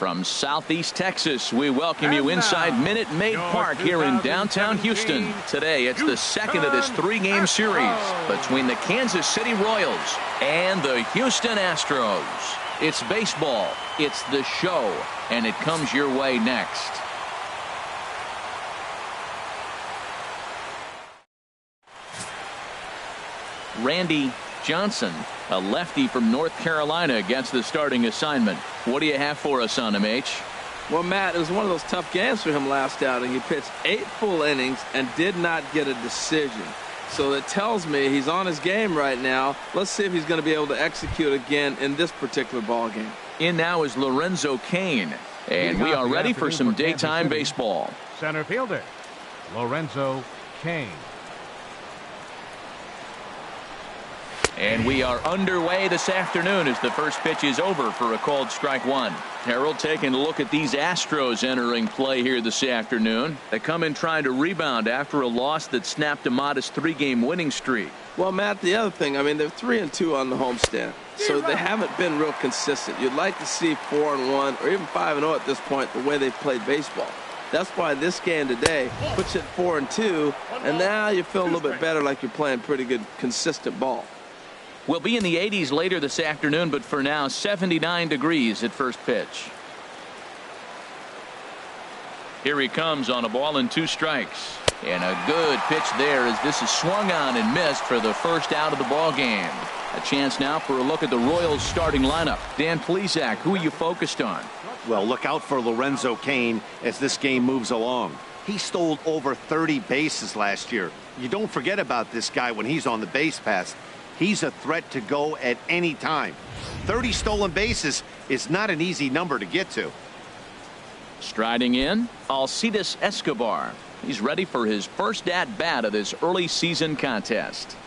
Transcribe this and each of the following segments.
From Southeast Texas, we welcome you inside Minute Maid Park here in downtown Houston. Today, it's the second of this three-game series between the Kansas City Royals and the Houston Astros. It's baseball, it's the show, and it comes your way next. Randy Johnson, a lefty from North Carolina, gets the starting assignment. What do you have for us on him, H? Well, Matt, it was one of those tough games for him last outing. He pitched 8 full innings and did not get a decision. So that tells me he's on his game right now. Let's see if he's going to be able to execute again in this particular ball game. In now is Lorenzo Cain, and we are ready for some daytime baseball. Center fielder, Lorenzo Cain. And we are underway this afternoon as the first pitch is over for a called strike one. Harold, taking a look at these Astros entering play here this afternoon. They come in trying to rebound after a loss that snapped a modest 3-game winning streak. Well, Matt, the other thing, I mean, they're 3-2 on the homestand, so they haven't been real consistent. You'd like to see 4-1 or even 5-0 at this point, the way they've played baseball. That's why this game today puts you at 4-2, and now you feel a little bit better, like you're playing pretty good, consistent ball. We'll be in the 80s later this afternoon, but for now, 79 degrees at first pitch. Here he comes on a ball and 2 strikes. And a good pitch there as this is swung on and missed for the first out of the ball game. A chance now for a look at the Royals starting lineup. Dan Plesac, who are you focused on? Well, look out for Lorenzo Cain as this game moves along. He stole over 30 bases last year. You don't forget about this guy when he's on the base pass. He's a threat to go at any time. 30 stolen bases is not an easy number to get to. Striding in, Alcides Escobar. He's ready for his first at-bat of this early season contest.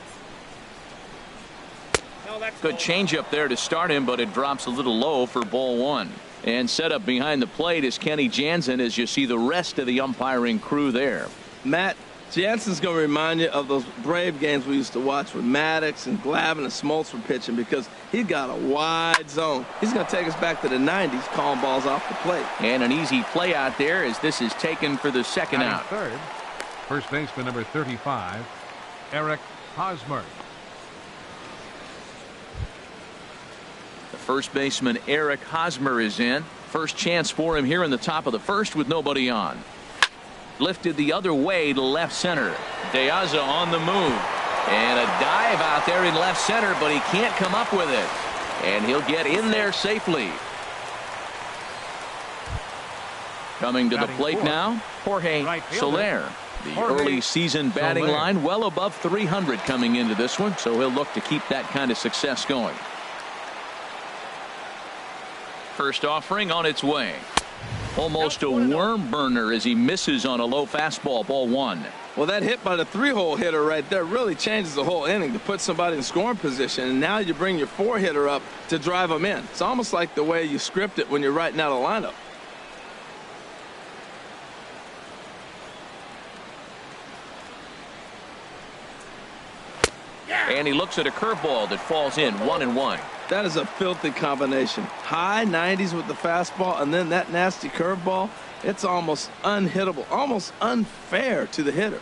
Good changeup there to start him, but it drops a little low for ball one. And set up behind the plate is Kenny Jansen as you see the rest of the umpiring crew there. Matt, Jansen's going to remind you of those Brave games we used to watch with Maddox and Glavine and Smoltz were pitching, because he's got a wide zone. He's going to take us back to the 90s, calling balls off the plate. And an easy play out there as this is taken for the second out. Third, first baseman number 35, Eric Hosmer. The first baseman Eric Hosmer is in. First chance for him here in the top of the first with nobody on. Lifted the other way to left center. De Aza on the move. And a dive out there in left center, but he can't come up with it. And he'll get in there safely. Coming to the plate now, Jorge Soler. The early season batting line well above 300 coming into this one, so he'll look to keep that kind of success going. First offering on its way. Almost a worm burner as he misses on a low fastball, ball one. Well, that hit by the 3-hole hitter right there really changes the whole inning to put somebody in scoring position, and now you bring your 4-hitter up to drive them in. It's almost like the way you script it when you're writing out a lineup. And he looks at a curveball that falls in, 1-1. That is a filthy combination. High 90s with the fastball and then that nasty curveball. It's almost unhittable, almost unfair to the hitter.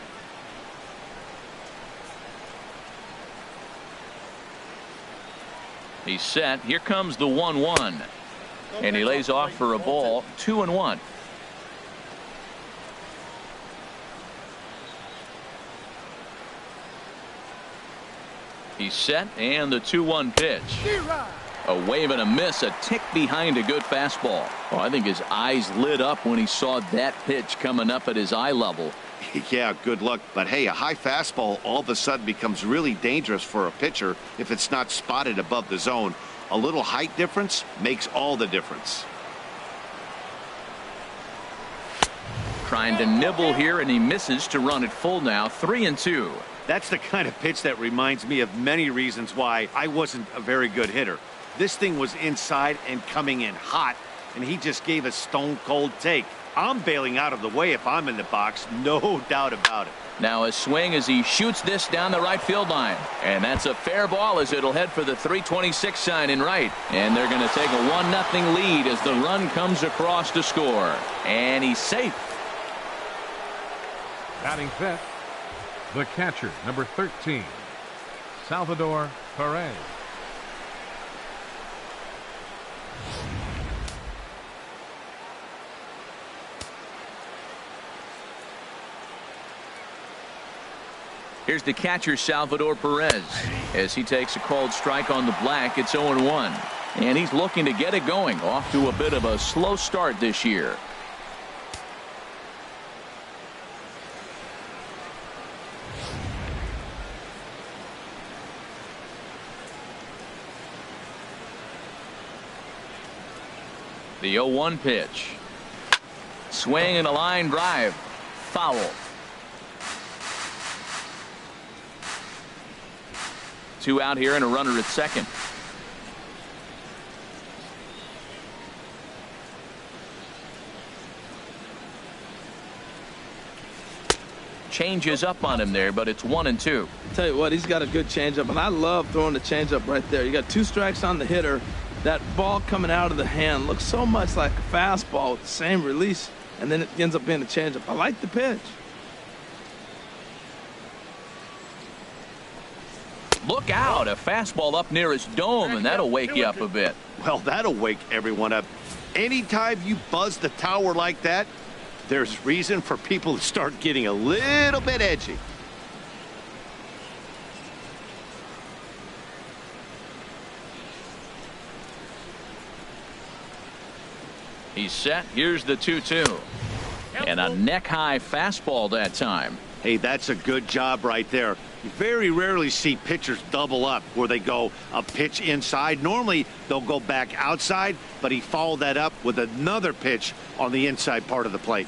He's set. Here comes the 1-1. And he lays off for a ball, 2-1. He's set, and the 2-1 pitch. A wave and a miss, a tick behind a good fastball. Oh, I think his eyes lit up when he saw that pitch coming up at his eye level. Yeah, good luck. But hey, a high fastball all of a sudden becomes really dangerous for a pitcher if it's not spotted above the zone. A little height difference makes all the difference. Trying to nibble here, and he misses to run it full now, 3-2. That's the kind of pitch that reminds me of many reasons why I wasn't a very good hitter. This thing was inside and coming in hot, and he just gave a stone-cold take. I'm bailing out of the way if I'm in the box, no doubt about it. Now a swing as he shoots this down the right field line. And that's a fair ball as it'll head for the 326 sign in right. And they're going to take a 1-0 lead as the run comes across to score. And he's safe. Batting fifth, the catcher, number 13, Salvador Perez. Here's the catcher, Salvador Perez, as he takes a called strike on the black. It's 0-1. And he's looking to get it going, off to a bit of a slow start this year. The 0-1 pitch. Swing and a line drive. Foul. 2 out here and a runner at second. Changes up on him there, but it's 1-2. Tell you what, he's got a good changeup, and I love throwing the changeup right there. You got 2 strikes on the hitter. That ball coming out of the hand looks so much like a fastball with the same release, and then it ends up being a changeup. I like the pitch. Look out, a fastball up near his dome, and that'll wake you up a bit. Well, that'll wake everyone up. Anytime you buzz the tower like that, there's reason for people to start getting a little bit edgy. He's set. Here's the 2-2. And a neck-high fastball that time. Hey, that's a good job right there. You very rarely see pitchers double up where they go a pitch inside. Normally, they'll go back outside, but he followed that up with another pitch on the inside part of the plate.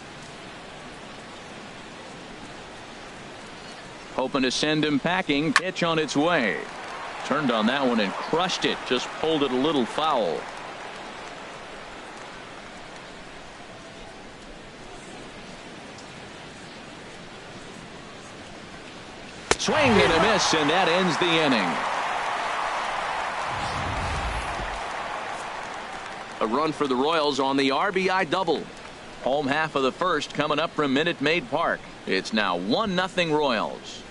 Hoping to send him packing. Pitch on its way. Turned on that one and crushed it. Just pulled it a little foul. Swing and a miss, and that ends the inning. A run for the Royals on the RBI double. Home half of the first coming up from Minute Maid Park. It's now 1-0 Royals.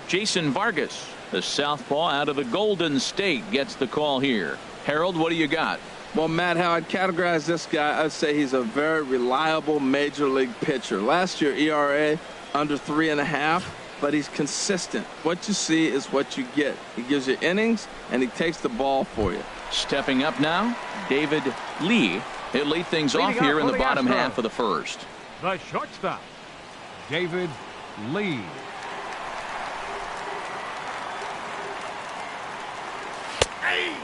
Jason Vargas, the southpaw out of the Golden State, gets the call here. Harold, what do you got? Well, Matt, how I'd categorize this guy, I'd say he's a very reliable major league pitcher. Last year, ERA under 3.5, but he's consistent. What you see is what you get. He gives you innings, and he takes the ball for you. Stepping up now, David Lee. He'll lead things off here in the bottom half of the first. The shortstop, David Lee.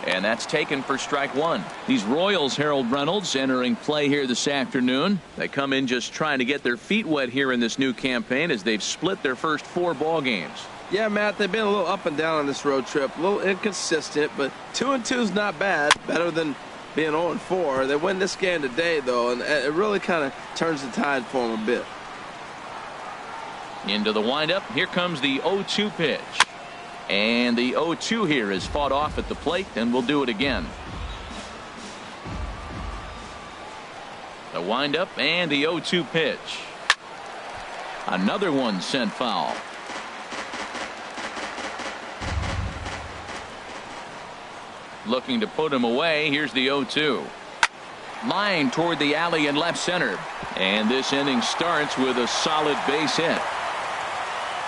And that's taken for strike one. These Royals, Harold Reynolds, entering play here this afternoon. They come in just trying to get their feet wet here in this new campaign as they've split their first 4 ball games. Yeah, Matt, they've been a little up and down on this road trip. A little inconsistent, but 2-2 is not bad. Better than being 0-4. They win this game today, though, and it really kind of turns the tide for them a bit. Into the windup. Here comes the 0-2 pitch. And the 0-2 here is fought off at the plate, and we'll do it again. The windup and the 0-2 pitch. Another one sent foul. Looking to put him away. Here's the 0-2. Line toward the alley in left center. And this inning starts with a solid base hit.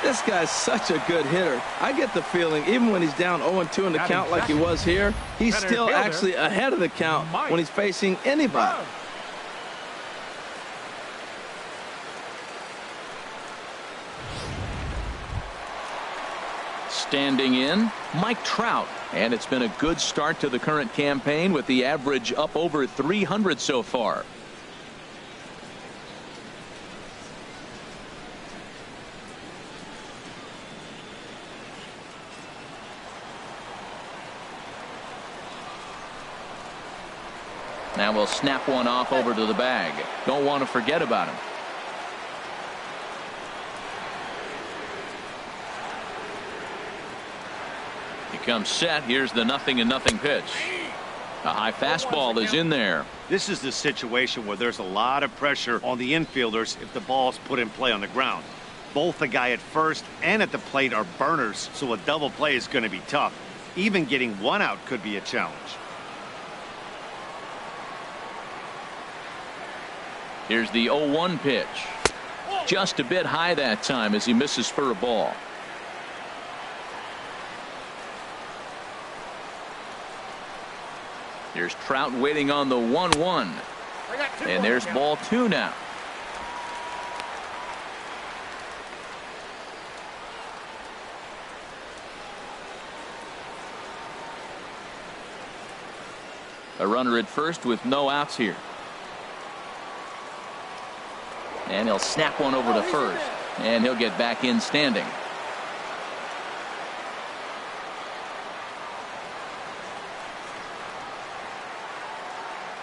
This guy's such a good hitter. I get the feeling even when he's down 0-2 in the count like he was here, he's still actually ahead of the count when he's facing anybody. Standing in, Mike Trout. And it's been a good start to the current campaign with the average up over 300 so far. Now we'll snap one off over to the bag. Don't want to forget about him. He comes set. Here's the 0-0 pitch. A high fastball is in there. This is the situation where there's a lot of pressure on the infielders if the ball's put in play on the ground. Both the guy at first and at the plate are burners, so a double play is going to be tough. Even getting one out could be a challenge. Here's the 0-1 pitch. Just a bit high that time as he misses for a ball. Here's Trout waiting on the 1-1. And there's ball 2 now. A runner at first with no outs here. And he'll snap one over to first. And he'll get back in standing.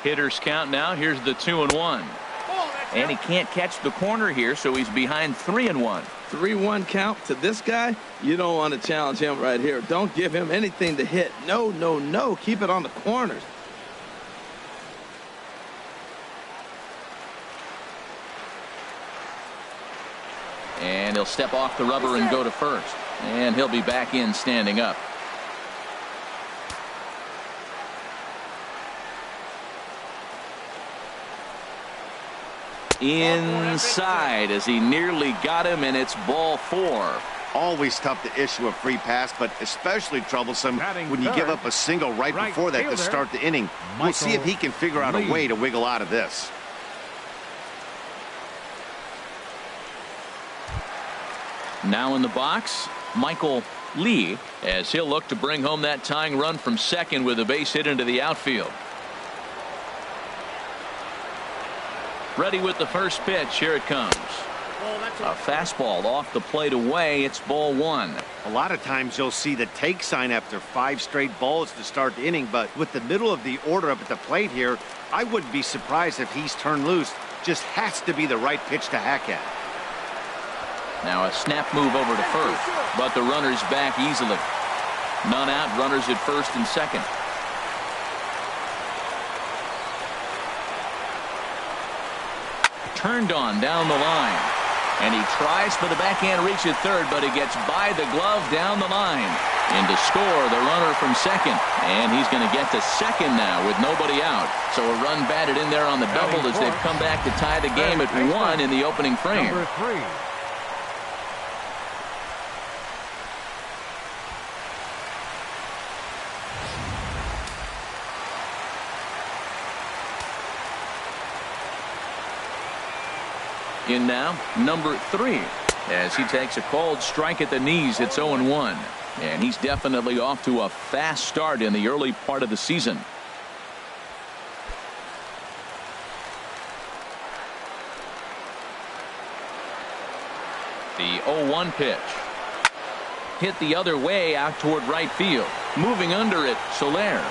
Hitters count now. Here's the 2-1. And he can't catch the corner here, so he's behind 3-1. 3-1 count to this guy. You don't want to challenge him right here. Don't give him anything to hit. No, no, no. Keep it on the corners. And he'll step off the rubber and go to first. And he'll be back in standing up. Inside as he nearly got him, and it's ball 4. Always tough to issue a free pass, but especially troublesome when you give up a single right before that to start the inning. We'll see if he can figure out a way to wiggle out of this. Now in the box, Michael Lee, as he'll look to bring home that tying run from second with a base hit into the outfield. Ready with the first pitch. Here it comes. A fastball off the plate away. It's ball 1. A lot of times you'll see the take sign after 5 straight balls to start the inning, but with the middle of the order up at the plate here, I wouldn't be surprised if he's turned loose. Just has to be the right pitch to hack at. Now a snap move over to first, but the runner's back easily. None out, runners at first and second. Turned on down the line, and he tries for the backhand reach at third, but he gets by the glove down the line. And to score, the runner from second, and he's going to get to second now with nobody out. So a run batted in there on the double as they've come back to tie the game at 1 in the opening frame. Number 3. In now, number 3, as he takes a cold strike at the knees. It's 0-1, and he's definitely off to a fast start in the early part of the season. The 0-1 pitch. Hit the other way out toward right field. Moving under it, Soler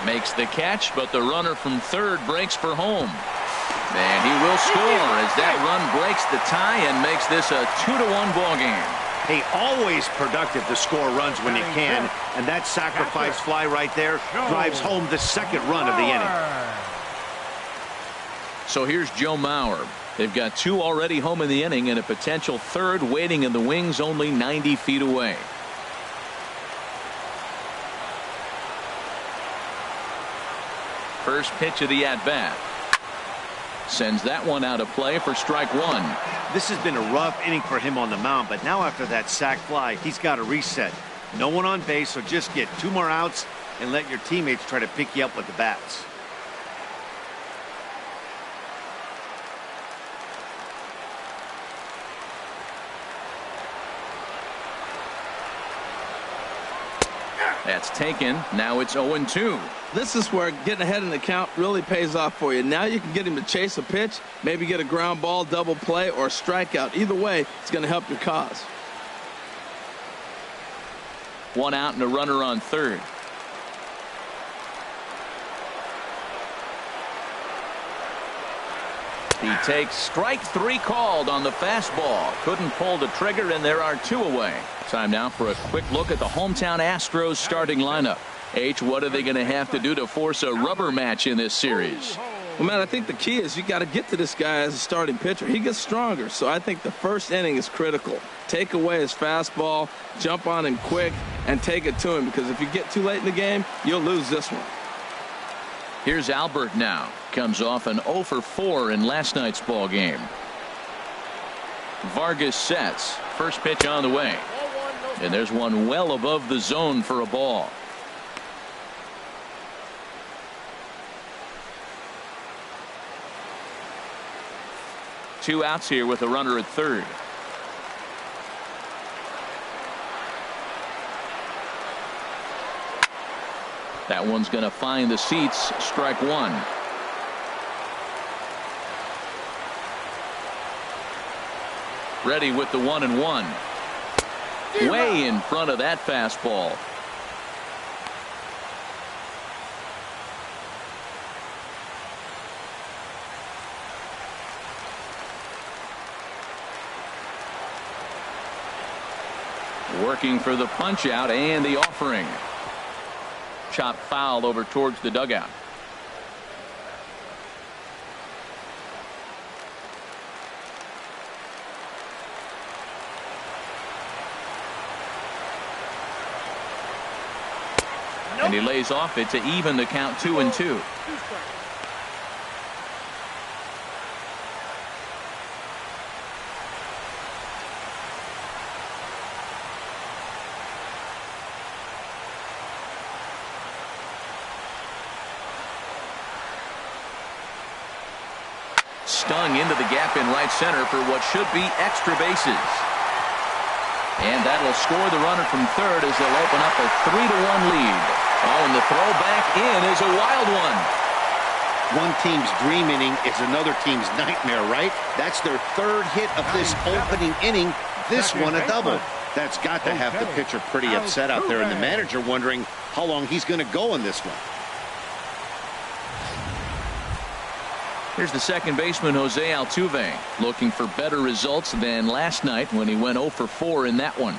makes the catch, but the runner from third breaks for home. And he will score as that run breaks the tie and makes this a 2-1 ball game. Hey, always productive to score runs when you can, and that sacrifice fly right there drives home the second run of the inning. So here's Joe Mauer. They've got 2 already home in the inning and a potential third waiting in the wings only 90 feet away. First pitch of the at-bat. Sends that one out of play for strike 1. This has been a rough inning for him on the mound, but now after that sac fly, he's got to reset. No one on base, so just get 2 more outs and let your teammates try to pick you up with the bats. That's taken. Now it's 0-2. This is where getting ahead in the count really pays off for you. Now you can get him to chase a pitch, maybe get a ground ball, double play, or a strikeout. Either way, it's going to help your cause. 1 out and a runner on third. He takes strike 3 called on the fastball. Couldn't pull the trigger, and there are 2 away. Time now for a quick look at the hometown Astros starting lineup. H, what are they going to have to do to force a rubber match in this series? Well, man, I think the key is you got to get to this guy as a starting pitcher. He gets stronger, so I think the first inning is critical. Take away his fastball, jump on him quick, and take it to him, because if you get too late in the game, you'll lose this one. Here's Albert now. Comes off an 0 for 4 in last night's ball game. Vargas sets. First pitch on the way. And there's one well above the zone for a ball. Two outs here with a runner at third. That one's going to find the seats. Strike 1. Ready with the 1-1. Way in front of that fastball. Working for the punch out and the offering. Chop foul over towards the dugout. And he lays off it to even the count 2-2. Stung into the gap in right center for what should be extra bases. And that'll score the runner from third as they'll open up a 3-1 lead. Oh, and the throw back in is a wild one. One team's dream inning is another team's nightmare, right? That's their third hit of this opening inning. This one a double. That's got to have the pitcher pretty upset out there, and the manager wondering how long he's going to go in this one. Here's the second baseman, Jose Altuve, looking for better results than last night when he went 0 for 4 in that one.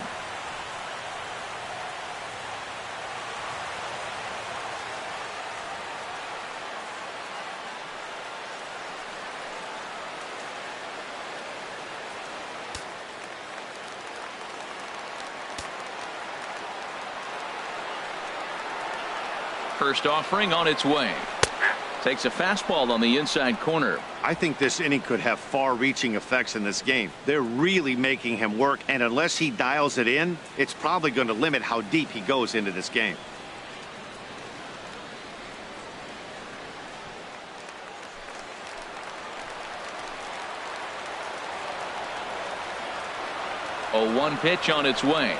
First offering on its way. Takes a fastball on the inside corner. I think this inning could have far-reaching effects in this game. They're really making him work, and unless he dials it in, it's probably going to limit how deep he goes into this game. A 1 pitch on its way.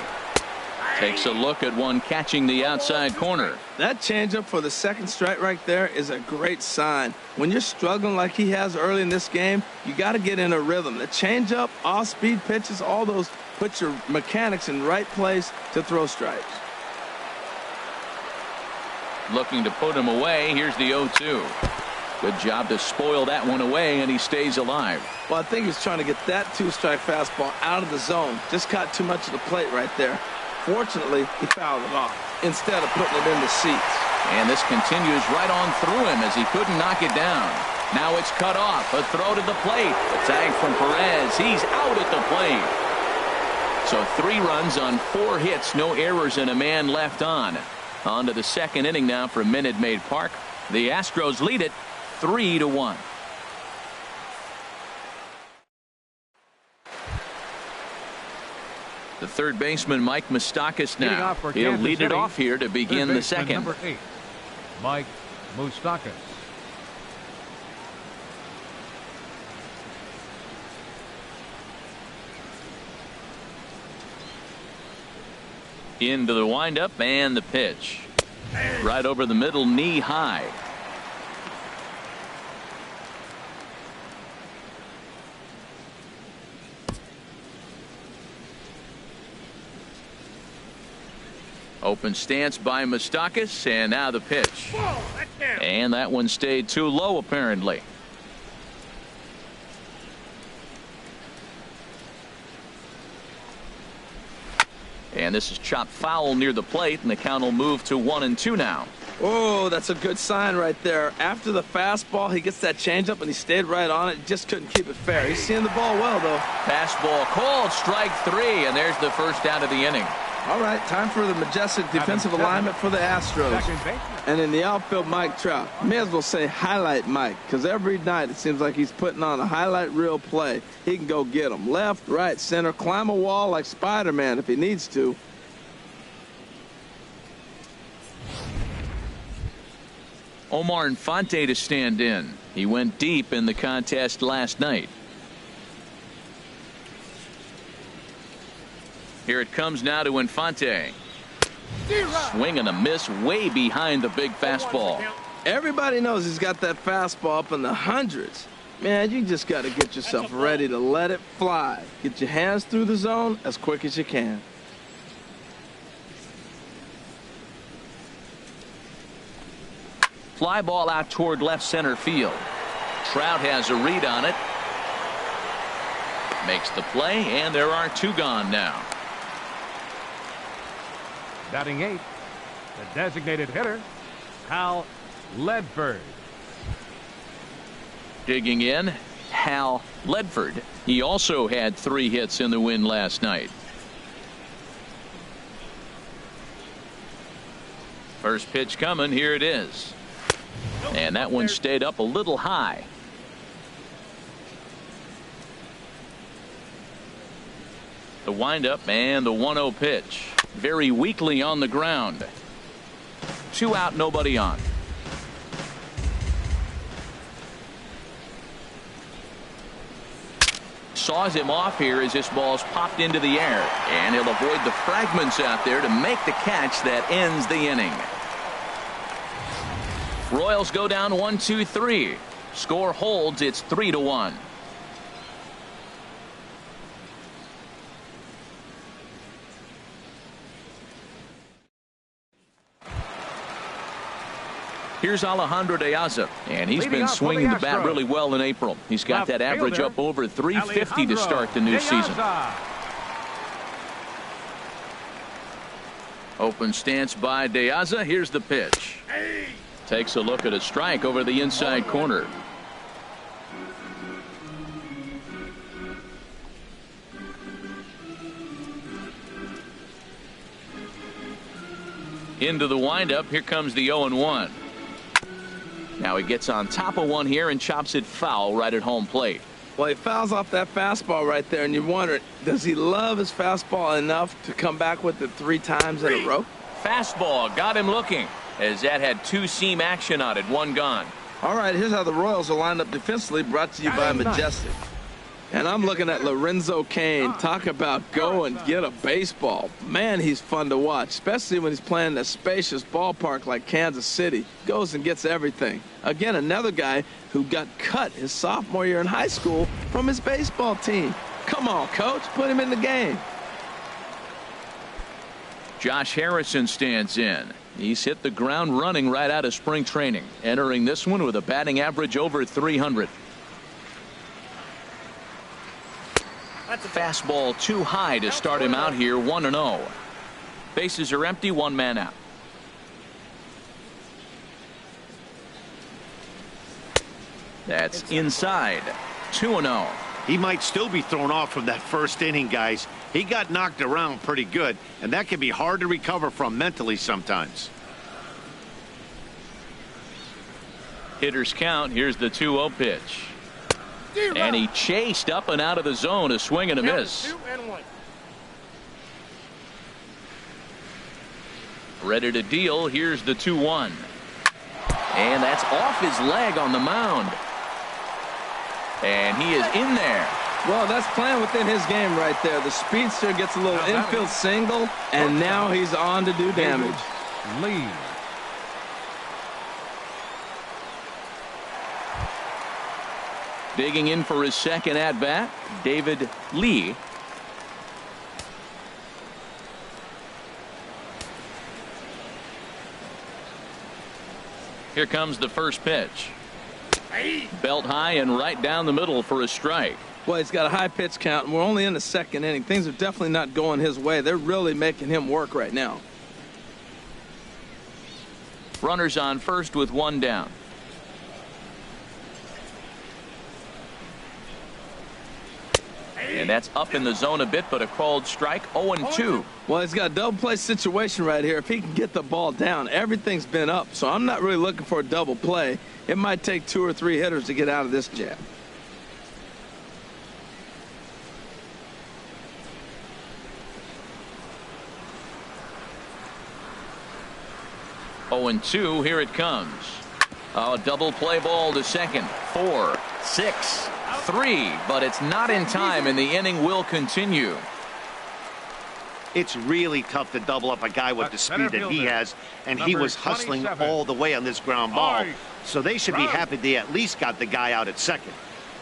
Takes a look at one catching the outside corner. That changeup for the second strike right there is a great sign. When you're struggling like he has early in this game, you got to get in a rhythm. The changeup, off-speed pitches, all those put your mechanics in right place to throw strikes. Looking to put him away. Here's the 0-2. Good job to spoil that one away, and he stays alive. Well, I think he's trying to get that 2-strike fastball out of the zone. Just caught too much of the plate right there. Fortunately, he fouled it off instead of putting it in the seats. And this continues right on through him as he couldn't knock it down. Now it's cut off. A throw to the plate. A tag from Perez. He's out at the plate. So 3 runs on 4 hits. No errors and a man left on. On to the second inning now from Minute Maid Park. The Astros lead it 3-1. The third baseman, Mike Moustakas, now. He'll lead it off here to begin the second. Number 8, Mike Moustakas. Into the windup and the pitch. Right over the middle, knee high. Open stance by Moustakas, and now the pitch. And that one stayed too low, apparently. And this is chopped foul near the plate, and the count will move to 1-2 now. Oh, that's a good sign right there. After the fastball, he gets that changeup, and he stayed right on it. Just couldn't keep it fair. He's seeing the ball well, though. Fastball called, strike 3, and there's the first out of the inning. All right, time for the majestic defensive alignment for the Astros. And in the outfield, Mike Trout. May as well say highlight Mike, because every night it seems like he's putting on a highlight reel play. He can go get them left, right, center, climb a wall like Spider-Man if he needs to. Omar Infante to stand in. He went deep in the contest last night. Here it comes now to Infante. Swing and a miss way behind the big fastball. Everybody knows he's got that fastball up in the hundreds. Man, you just got to get yourself ready to let it fly. Get your hands through the zone as quick as you can. Fly ball out toward left center field. Trout has a read on it. Makes the play, and there are 2 gone now. Batting 8, the designated hitter, Hal Ledford. Digging in, Hal Ledford. He also had 3 hits in the win last night. First pitch coming. Here it is. And that one stayed up a little high. The windup and the 1-0 pitch. Very weakly on the ground. 2 out, nobody on. Saws him off here as this ball's popped into the air. And he'll avoid the fragments out there to make the catch that ends the inning. Royals go down 1-2-3. Score holds. It's 3-1. Here's Alejandro De Aza, and he's been swinging the bat really well in April. He's got that average up over 350 to start the new season. Open stance by De Aza. Here's the pitch. Takes a look at a strike over the inside corner. Into the windup. Here comes the 0-1. Now he gets on top of one here and chops it foul right at home plate. Well, he fouls off that fastball right there, and you wonder, does he love his fastball enough to come back with it 3 times in a row? Fastball got him looking, as that had 2-seam action on it. 1 gone. All right, here's how the Royals are lined up defensively, brought to you by Majestic. And I'm looking at Lorenzo Cain. Talk about go and get a baseball. Man, he's fun to watch, especially when he's playing in a spacious ballpark like Kansas City. Goes and gets everything. Again, another guy who got cut his sophomore year in high school from his baseball team. Come on, coach, put him in the game. Josh Harrison stands in. He's hit the ground running right out of spring training, entering this one with a batting average over 300. Fastball too high to start him out here. 1-0. Bases are empty. 1 man out. That's inside. 2-0. He might still be thrown off from that first inning, guys. He got knocked around pretty good, and that can be hard to recover from mentally sometimes. Hitters count. Here's the 2-0 pitch. And he chased up and out of the zone. A swing and a miss. Ready to deal. Here's the 2-1. And that's off his leg on the mound. And he is in there. Well, that's playing within his game right there. The speedster gets a little infield single, and now he's on to do damage. Lee. Digging in for his second at-bat, David Lee. Here comes the first pitch. Belt high and right down the middle for a strike. Well, he's got a high pitch count, and we're only in the second inning. Things are definitely not going his way. They're really making him work right now. Runners on first with one down. And that's up in the zone a bit, but a called strike. 0-2. Well, he's got a double play situation right here. If he can get the ball down, everything's been up. So I'm not really looking for a double play. It might take 2 or 3 hitters to get out of this jam. Oh, and 2, here it comes. Oh, double play ball to second. 4, 6, 3, but it's not in time, and the inning will continue. It's really tough to double up a guy with the speed that he has, and he was hustling all the way on this ground ball. So they should be happy they at least got the guy out at second.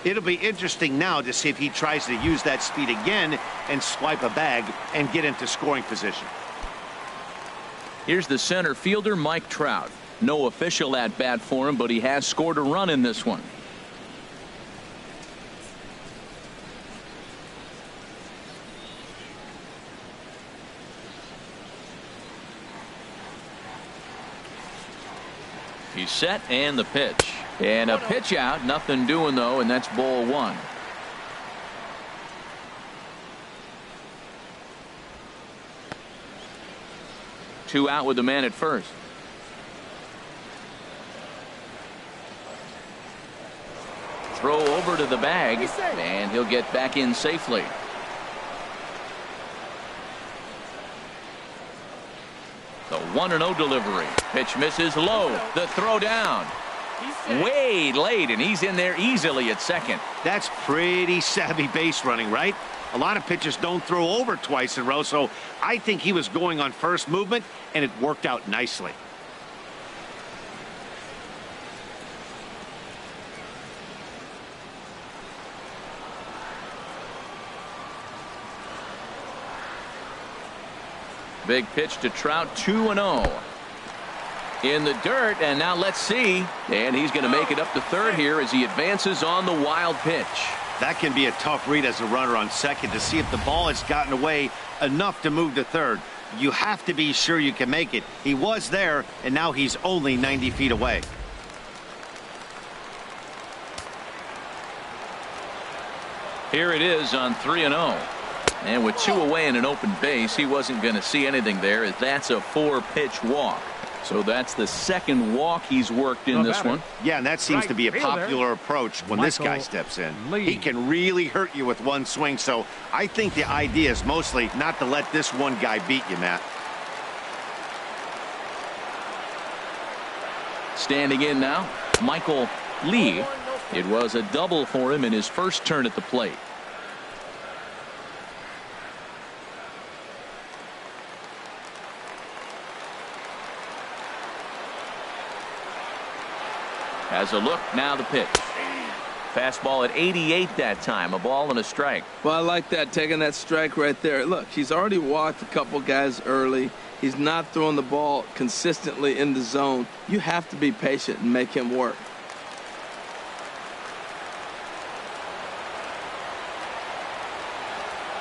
It'll be interesting now to see if he tries to use that speed again and swipe a bag and get into scoring position. Here's the center fielder, Mike Trout. No official at bat for him, but he has scored a run in this one. He's set, and the pitch. And a pitch out. Nothing doing, though, and that's ball 1. Two out with the man at first. Throw over to the bag, and he'll get back in safely. The 1-0 delivery. Pitch misses low. The throw down. Way late, and he's in there easily at second. That's pretty savvy base running, right? A lot of pitchers don't throw over twice in a row, so I think he was going on first movement, and it worked out nicely. Big pitch to Trout, 2-0. In the dirt, and now let's see. And he's going to make it up to third here as he advances on the wild pitch. That can be a tough read as a runner on second to see if the ball has gotten away enough to move to third. You have to be sure you can make it. He was there, and now he's only 90 feet away. Here it is on 3-0. And with 2 away and an open base, he wasn't going to see anything there, as that's a 4-pitch walk. So that's the second walk he's worked in this one. Yeah, and that seems to be a popular approach when this guy steps in. He can really hurt you with one swing, so I think the idea is mostly not to let this one guy beat you, Matt. Standing in now, Michael Lee. It was a double for him in his first turn at the plate. Has a look, now the pitch. Fastball at 88 that time, a ball and a strike. Well, I like that, taking that strike right there. Look, he's already walked a couple guys early. He's not throwing the ball consistently in the zone. You have to be patient and make him work.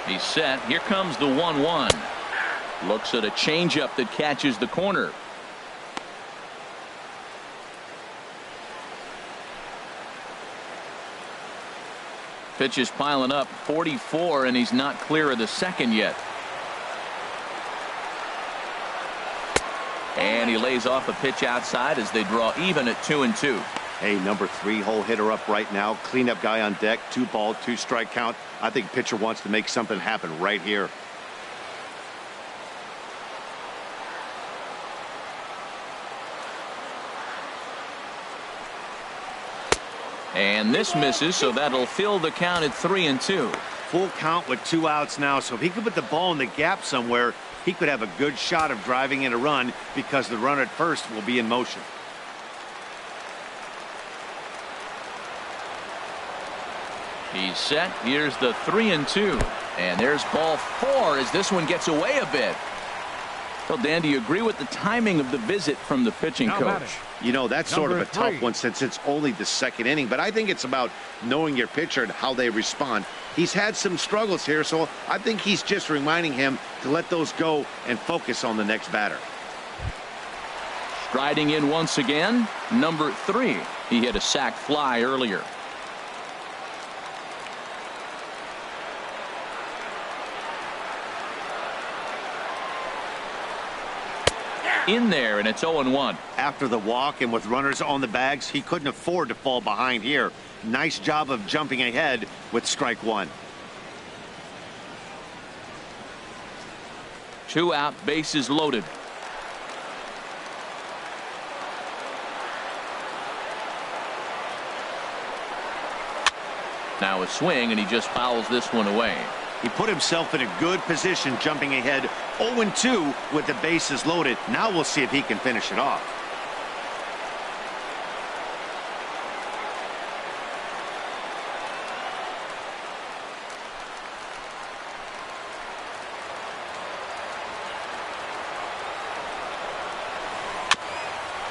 He's set. Here comes the 1-1. Looks at a changeup that catches the corner. Pitch is piling up, 44, and he's not clear of the second yet. And he lays off a pitch outside as they draw even at 2-2. Hey, number 3 hole hitter up right now. Cleanup guy on deck. 2 ball, 2 strike count. I think pitcher wants to make something happen right here. And this misses, so that'll fill the count at 3-2. Full count with 2 outs now, so if he could put the ball in the gap somewhere, he could have a good shot of driving in a run because the runner at first will be in motion. He's set. Here's the 3-2. And there's ball 4 as this one gets away a bit. Well, Dan, do you agree with the timing of the visit from the pitching coach? You know, that's sort of a Number 3. tough one since it's only the second inning, but I think it's about knowing your pitcher and how they respond. He's had some struggles here, so I think he's just reminding him to let those go and focus on the next batter. Striding in once again, number 3. He hit a sac fly earlier. In there, and it's 0-1. After the walk and with runners on the bags, he couldn't afford to fall behind here. Nice job of jumping ahead with strike 1. 2 out, bases loaded. Now a swing, and he just fouls this one away. He put himself in a good position jumping ahead 0-2 with the bases loaded. Now we'll see if he can finish it off.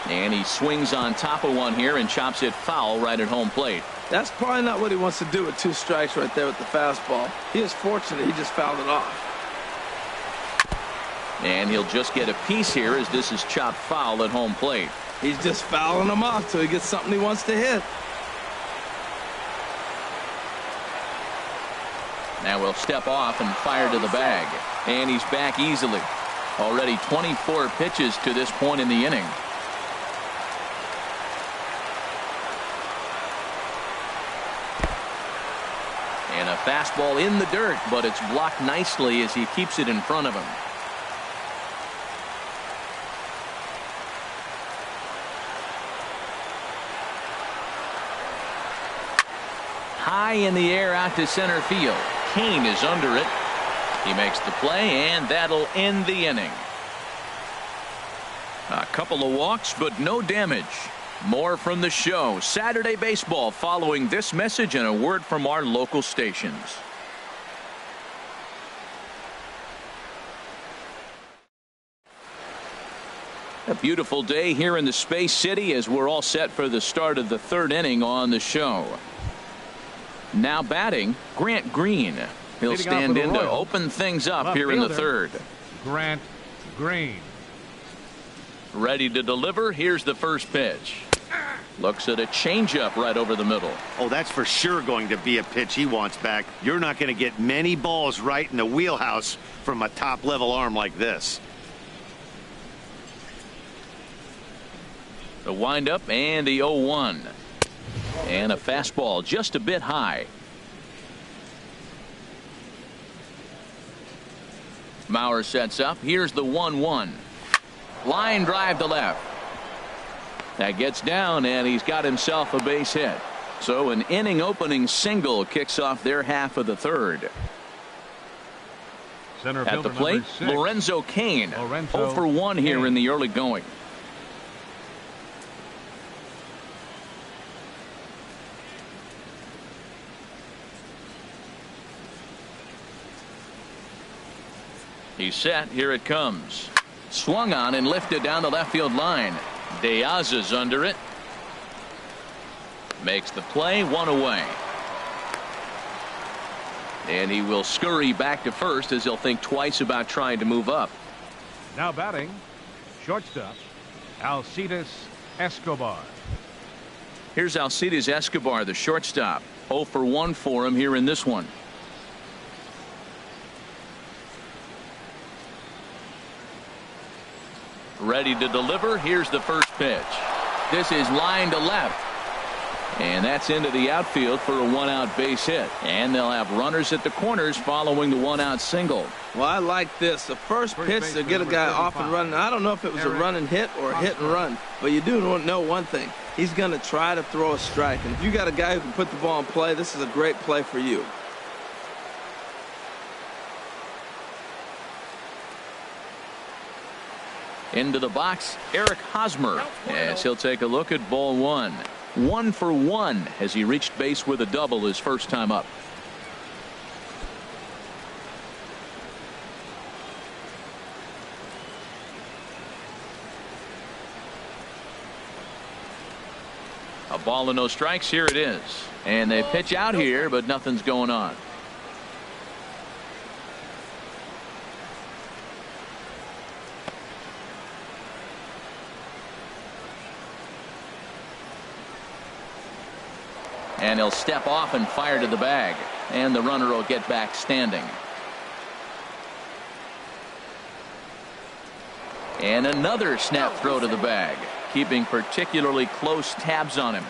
And he swings on top of one here and chops it foul right at home plate. That's probably not what he wants to do with 2 strikes right there with the fastball. He is fortunate he just fouled it off. And he'll just get a piece here as this is chopped foul at home plate. He's just fouling them off till he gets something he wants to hit. Now we'll step off and fire to the bag. And he's back easily. Already 24 pitches to this point in the inning. And a fastball in the dirt, but it's blocked nicely as he keeps it in front of him. High in the air out to center field. Kane is under it. He makes the play, and that'll end the inning. A couple of walks, but no damage. More from the show. Saturday Baseball following this message and a word from our local stations. A beautiful day here in the Space City as we're all set for the start of the 3rd inning on the show. Now batting, Grant Green. He'll stand in to open things up here in the 3rd. Grant Green. Ready to deliver. Here's the first pitch. Looks at a changeup right over the middle. Oh, that's for sure going to be a pitch he wants back. You're not going to get many balls right in the wheelhouse from a top-level arm like this. The windup and the 0-1. And a fastball just a bit high. Mauer sets up. Here's the 1-1. Line drive to left. That gets down, and he's got himself a base hit. So an inning opening single kicks off their half of the 3rd. Center At the plate, Lorenzo Kane. 0 for 1 here in the early going. He's set. Here it comes. Swung on and lifted down the left field line. Diaz is under it. Makes the play, 1 away. And he will scurry back to first as he'll think twice about trying to move up. Now batting, shortstop, Alcides Escobar. Here's Alcides Escobar, the shortstop. 0 for 1 for him here in this one. Ready to deliver. Here's the first pitch. This is line to left. And that's into the outfield for a 1-out base hit. And they'll have runners at the corners following the 1-out single. Well, I like this. The first pitch to get a guy off and running. I don't know if it was a run and hit or a hit and run. But you do know one thing. He's going to try to throw a strike. And if you got a guy who can put the ball in play, this is a great play for you. Into the box, Eric Hosmer, as he'll take a look at ball 1. 1 for 1 as he reached base with a double his first time up. A ball and no strikes. Here it is. And they pitch out here, but nothing's going on. And he'll step off and fire to the bag. And the runner will get back standing. And another snap throw to the bag, keeping particularly close tabs on him.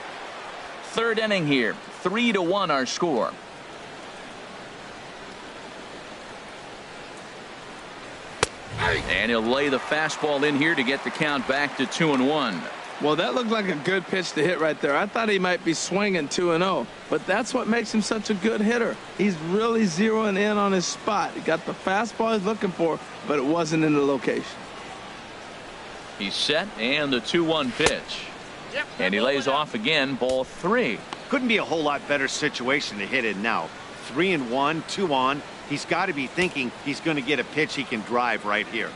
Third inning here, 3-1 our score. And he'll lay the fastball in here to get the count back to 2-1. Well, that looked like a good pitch to hit right there. I thought he might be swinging 2-0, but that's what makes him such a good hitter. He's really zeroing in on his spot. He got the fastball he's looking for, but it wasn't in the location. He's set, and the 2-1 pitch. And he lays off again, ball 3. Couldn't be a whole lot better situation to hit in now. 3-1, 2 on. He's got to be thinking he's going to get a pitch he can drive right here.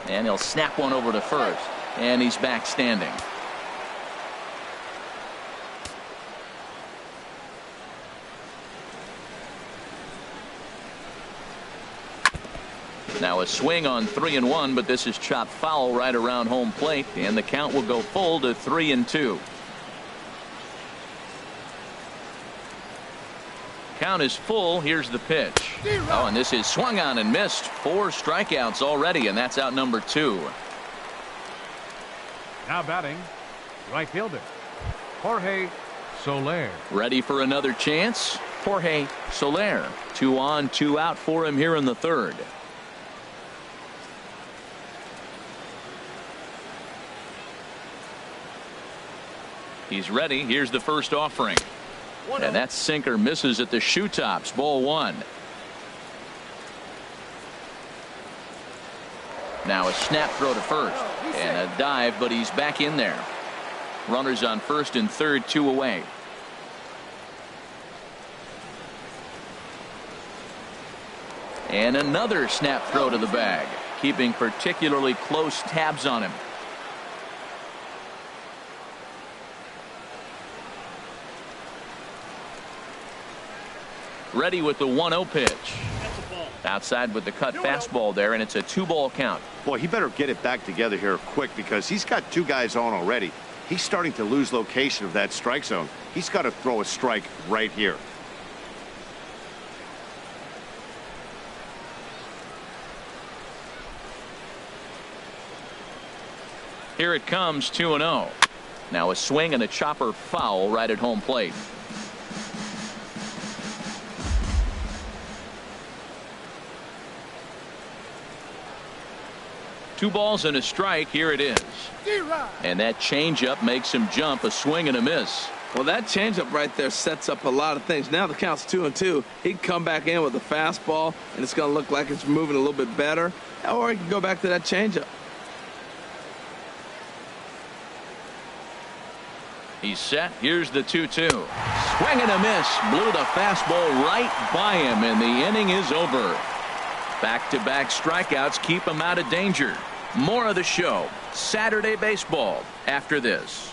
And he'll snap one over to first. And he's back standing. Now a swing on 3-1, but this is chopped foul right around home plate, and the count will go full to 3-2. Count is full. Here's the pitch. Oh, and this is swung on and missed. 4 strikeouts already, and that's out number 2. Now batting, right fielder, Jorge Soler. Ready for another chance? Jorge Soler. 2 on, 2 out for him here in the third. He's ready. Here's the first offering. And that sinker misses at the shoe tops. Ball 1. Now a snap throw to first. And a dive, but he's back in there. Runners on first and third, 2 away. And another snap throw to the bag, keeping particularly close tabs on him. Ready with the 1-0 pitch. Outside with the cut fastball there, and it's a 2-ball count. Boy, he better get it back together here quick because he's got 2 guys on already. He's starting to lose location of that strike zone. He's got to throw a strike right here. Here it comes, 2-0. Now a swing and a chopper foul right at home plate. Two balls and a strike. Here it is. And that changeup makes him jump. A swing and a miss. Well, that changeup right there sets up a lot of things. Now the count's 2-2. He can come back in with a fastball, and it's going to look like it's moving a little bit better. Or he can go back to that changeup. He's set. Here's the 2-2. Swing and a miss. Blew the fastball right by him, and the inning is over. Back-to-back strikeouts keep him out of danger. More of the show, Saturday Baseball, after this.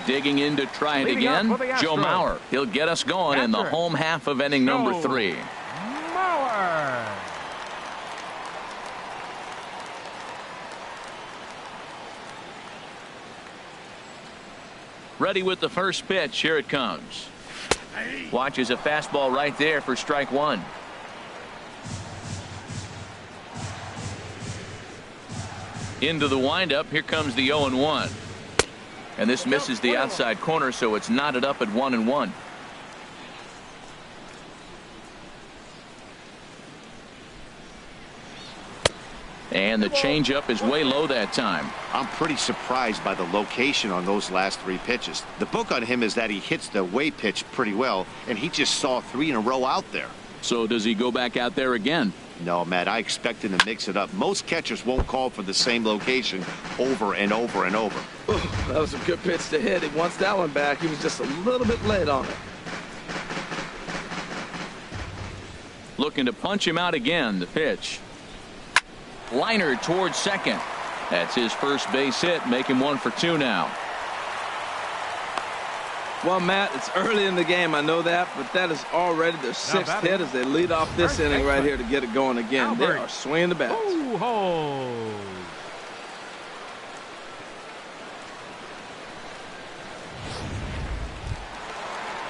Digging in to try it again, Joe Mauer. He'll get us going in the home half of inning number 3. Mauer. Ready with the first pitch. Here it comes. Watches a fastball right there for strike 1. Into the windup. Here comes the 0-1. And this misses the outside corner, so it's knotted up at 1-1. And the changeup is way low that time. I'm pretty surprised by the location on those last 3 pitches. The book on him is that he hits the way pitch pretty well, and he just saw 3 in a row out there. So does he go back out there again? No, Matt, I expect him to mix it up. Most catchers won't call for the same location over and over and over. Ooh, that was a good pitch to hit. He wants that one back. He was just a little bit late on it. Looking to punch him out again. The pitch. Liner towards second. That's his first base hit. Make him 1 for 2 now. Well, Matt, it's early in the game. I know that, but that is already their 6th hit as they lead off this inning right here to get it going again. They are swinging the bats.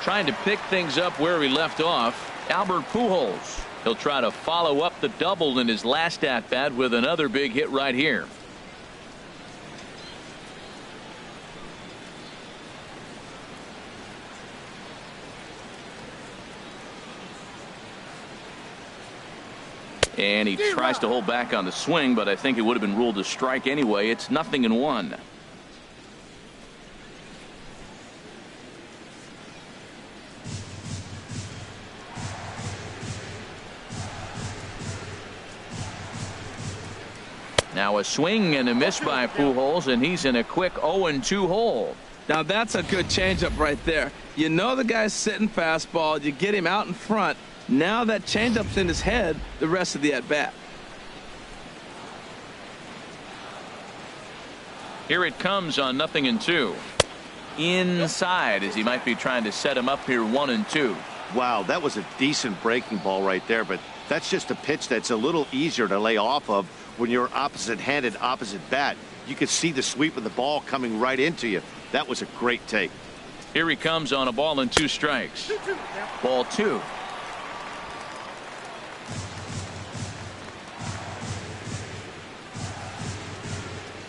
Trying to pick things up where he left off. Albert Pujols. He'll try to follow up the double in his last at bat with another big hit right here. And he tries to hold back on the swing, but I think it would have been ruled a strike anyway. It's 0-1. Now a swing and a miss by Pujols, and he's in a quick 0-2 hole. Now that's a good changeup right there. You know the guy's sitting fastball. You get him out in front. Now that changeup's in his head the rest of the at-bat. Here it comes on 0-2. Inside as he might be trying to set him up here 1-2. Wow, that was a decent breaking ball right there, but that's just a pitch that's a little easier to lay off of when you're opposite-handed, opposite bat. You could see the sweep of the ball coming right into you. That was a great take. Here he comes on a ball and 2 strikes. Ball 2.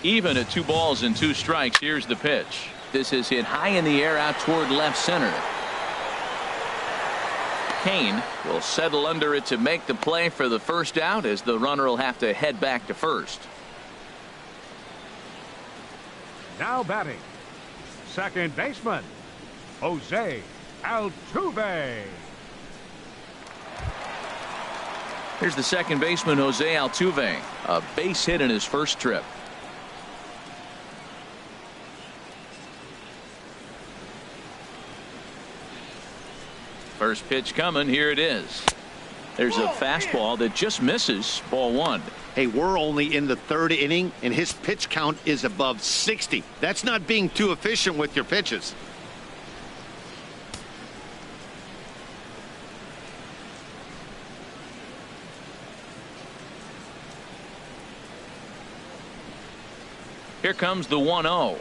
Even at 2 balls and 2 strikes. Here's the pitch. This is hit high in the air out toward left center. Kane will settle under it to make the play for the first out, as the runner will have to head back to first. Now batting, second baseman, Jose Altuve. Here's the second baseman, Jose Altuve. A base hit in his first trip. First pitch coming. Here it is. There's a fastball that just misses. Ball 1. Hey, we're only in the 3rd inning, and his pitch count is above 60. That's not being too efficient with your pitches. Here comes the 1-0.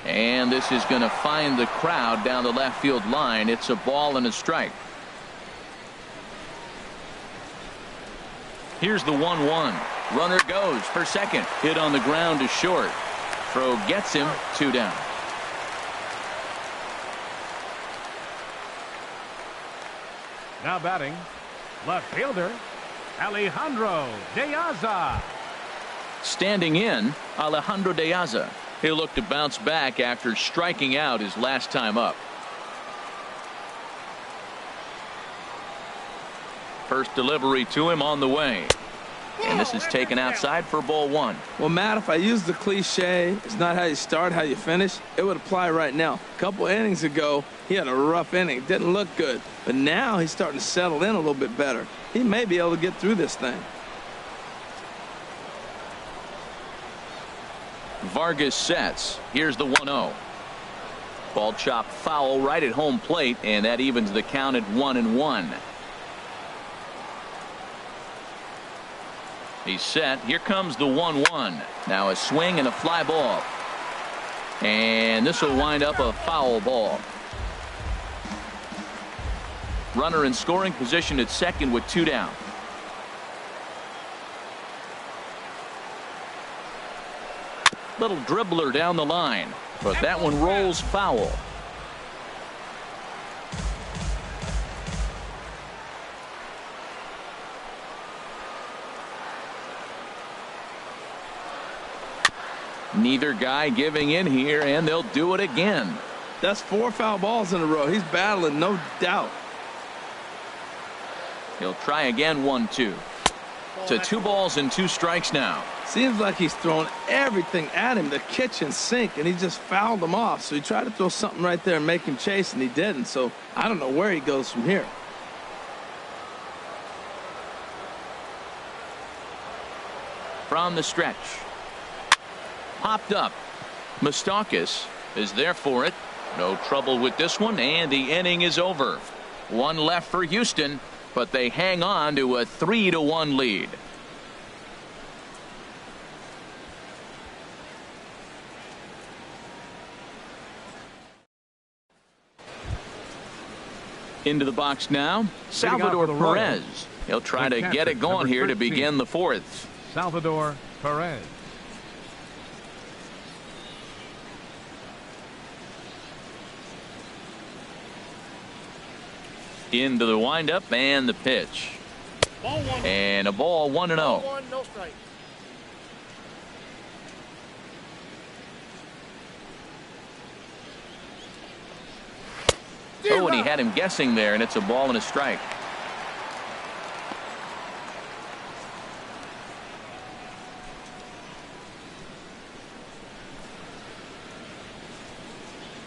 And this is going to find the crowd down the left field line. It's a ball and a strike. Here's the 1-1. Runner goes for second. Hit on the ground to short. Throw gets him. 2 down. Now batting, left fielder, Alejandro De Aza. Standing in, Alejandro De Aza. He'll look to bounce back after striking out his last time up. First delivery to him on the way. And this is taken outside for ball 1. Well, Matt, if I use the cliche, it's not how you start, how you finish, it would apply right now. A couple innings ago, he had a rough inning. Didn't look good. But now he's starting to settle in a little bit better. He may be able to get through this thing. Vargas sets. Here's the 1-0. Ball chopped foul right at home plate, and that evens the count at 1-1. He's set. Here comes the 1-1. Now a swing and a fly ball. And this will wind up a foul ball. Runner in scoring position at second with 2 down. Little dribbler down the line, but that one rolls foul. Neither guy giving in here, and they'll do it again. That's 4 foul balls in a row. He's battling, no doubt. He'll try again. 1-2. To 2 balls and 2 strikes now. Seems like he's throwing everything at him, the kitchen sink, and he just fouled him off. So he tried to throw something right there and make him chase, and he didn't. So I don't know where he goes from here. from the stretch. Popped up. Moustakas is there for it. No trouble with this one, and the inning is over. One left for Houston, but they hang on to a 3-1 lead. Into the box now, Salvador Perez. He'll try to get it going here to begin the fourth. Salvador Perez. Into the windup and the pitch. And a ball 1-0. No strike. Oh, and he had him guessing there, and it's a ball and a strike.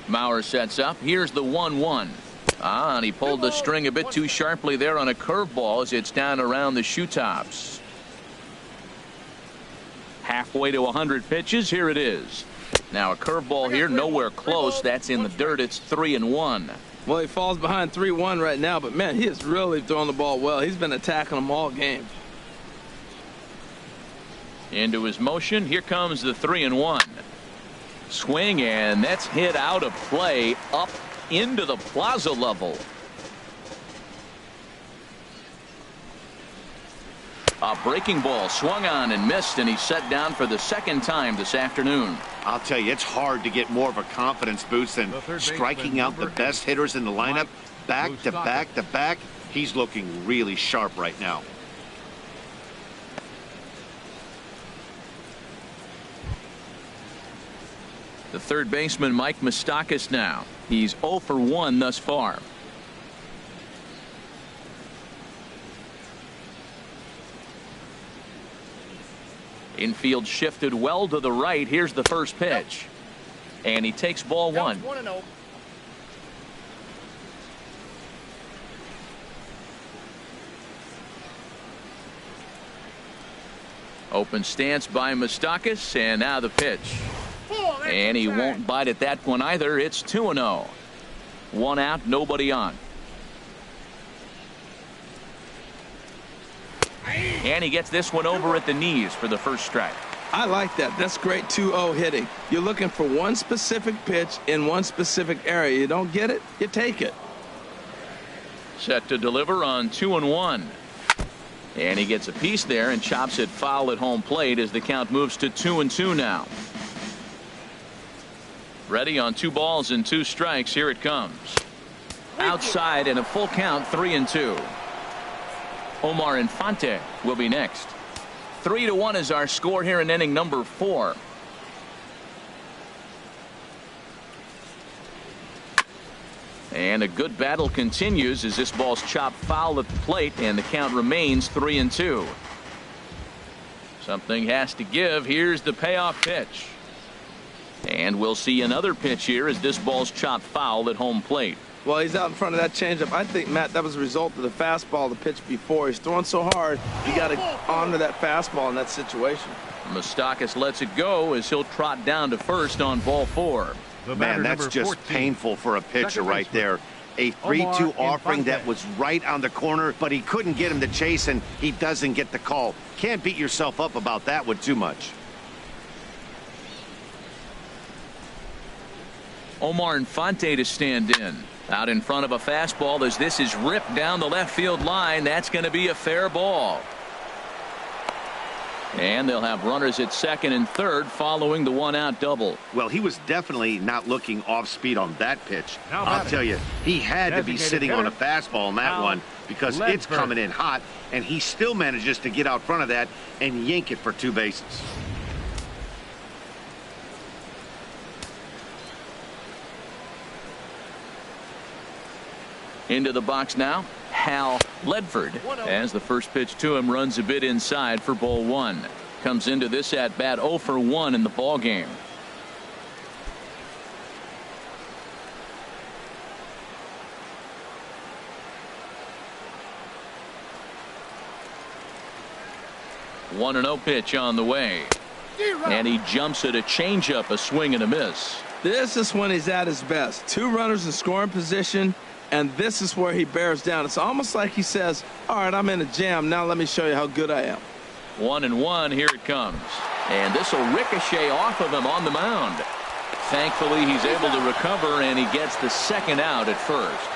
Mauer sets up. Here's the 1-1. And he pulled the string a bit too sharply there on a curveball as it's down around the shoe tops. Halfway to 100 pitches. Here it is. Now a curveball here, nowhere close. That's in the dirt. It's 3-1. Well, he falls behind 3-1 right now, but man, he is really throwing the ball well. He's been attacking them all game. Into his motion. Here comes the 3-1. Swing, and that's hit out of play up into the plaza level. A breaking ball swung on and missed, and he's set down for the second time this afternoon. I'll tell you, it's hard to get more of a confidence boost than striking out the best hitters in the lineup back to back to back. He's looking really sharp right now. The third baseman, Mike Moustakas, now. He's 0 for 1 thus far. Infield shifted well to the right. Here's the first pitch. And he takes ball 1. 1-0. Open stance by Moustakas, and now the pitch. And he won't bite at that one either. It's 2-0. One out, nobody on. And he gets this one over at the knees for the first strike. I like that. That's great 2-0 hitting. You're looking for one specific pitch in one specific area. You don't get it, you take it. Set to deliver on 2-1. And he gets a piece there and chops it foul at home plate as the count moves to 2-2 now. Ready on 2 balls and 2 strikes. Here it comes. Outside and a full count, 3-2. Omar Infante will be next. 3-1 is our score here in inning number 4. And a good battle continues as this ball's chopped foul at the plate, and the count remains 3-2. Something has to give. Here's the payoff pitch. And we'll see another pitch here as this ball's chopped foul at home plate. Well, he's out in front of that changeup. I think, Matt, that was a result of the fastball the pitch before. He's throwing so hard, you got to honor that fastball in that situation. Moustakas lets it go as he'll trot down to first on ball 4. Man, that's just 14. Painful for a pitcher right there. A 3-2 offering that was right on the corner, but he couldn't get him to chase, and he doesn't get the call. Can't beat yourself up about that one too much. Omar Infante to stand in. Out in front of a fastball as this is ripped down the left field line. That's going to be a fair ball. And they'll have runners at second and third following the 1-out double. Well, he was definitely not looking off speed on that pitch. I'll tell you, he had to be sitting on a fastball on that one because it's coming in hot, and he still manages to get out front of that and yank it for 2 bases. Into the box now, Hal Ledford, as the first pitch to him runs a bit inside for ball 1. Comes into this at bat 0 for 1 in the ball game. 1-0 pitch on the way. And he jumps at a changeup, a swing and a miss. This is when he's at his best. 2 runners in scoring position, and this is where he bears down. It's almost like he says, all right, I'm in a jam. Now let me show you how good I am. 1-1. Here it comes. And this will ricochet off of him on the mound. Thankfully, he's able to recover, and he gets the second out at first.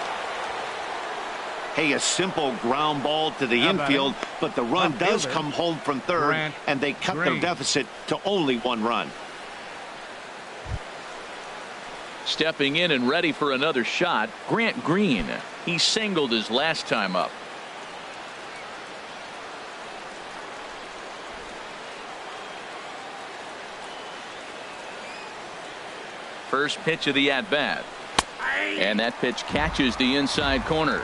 Hey, a simple ground ball to the infield, but the run does come home from third, and they cut their deficit to only 1 run. Stepping in and ready for another shot, Grant Green. He singled his last time up. First pitch of the at-bat. And that pitch catches the inside corner.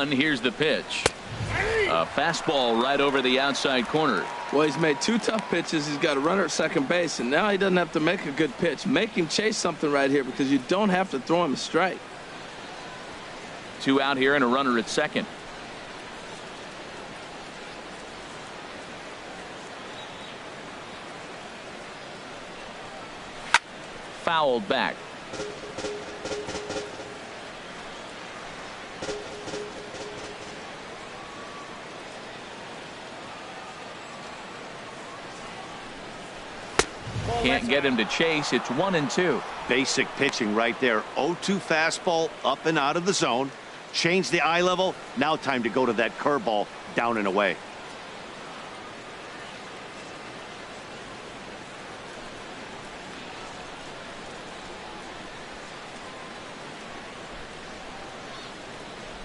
Here's the pitch. A fastball right over the outside corner. Well, he's made 2 tough pitches. He's got a runner at second base, and now he doesn't have to make a good pitch. Make him chase something right here because you don't have to throw him a strike. 2 out here and a runner at second. Fouled back. Can't get him to chase. It's 1-2. Basic pitching right there. 0-2 fastball up and out of the zone. Change the eye level. Now time to go to that curveball down and away.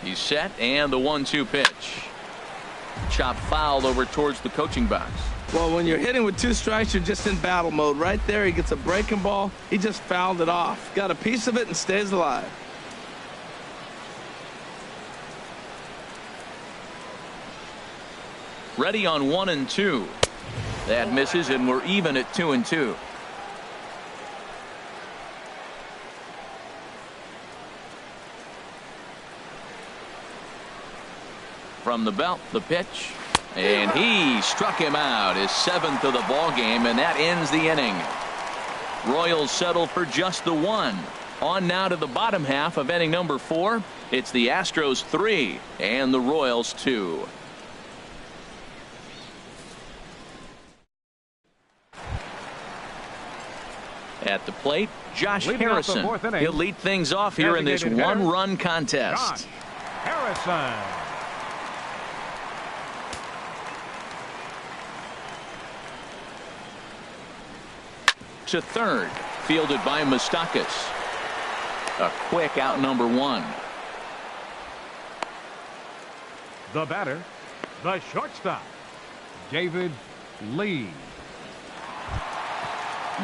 He's set, and the 1-2 pitch. Chop fouled over towards the coaching box. Well, when you're hitting with 2 strikes, you're just in battle mode. Right there, he gets a breaking ball. He just fouled it off. Got a piece of it and stays alive. Ready on 1-2. That misses, and we're even at 2-2. From the belt, the pitch. And he struck him out, his 7th of the ball game, and that ends the inning. Royals settle for just the 1. On now to the bottom half of inning number 4. It's the Astros 3 and the Royals 2. At the plate, Josh Harrison. He'll lead things off here in this 1-run contest. Harrison. To third, fielded by Moustakas. A quick out, number 1. The batter, the shortstop, David Lee.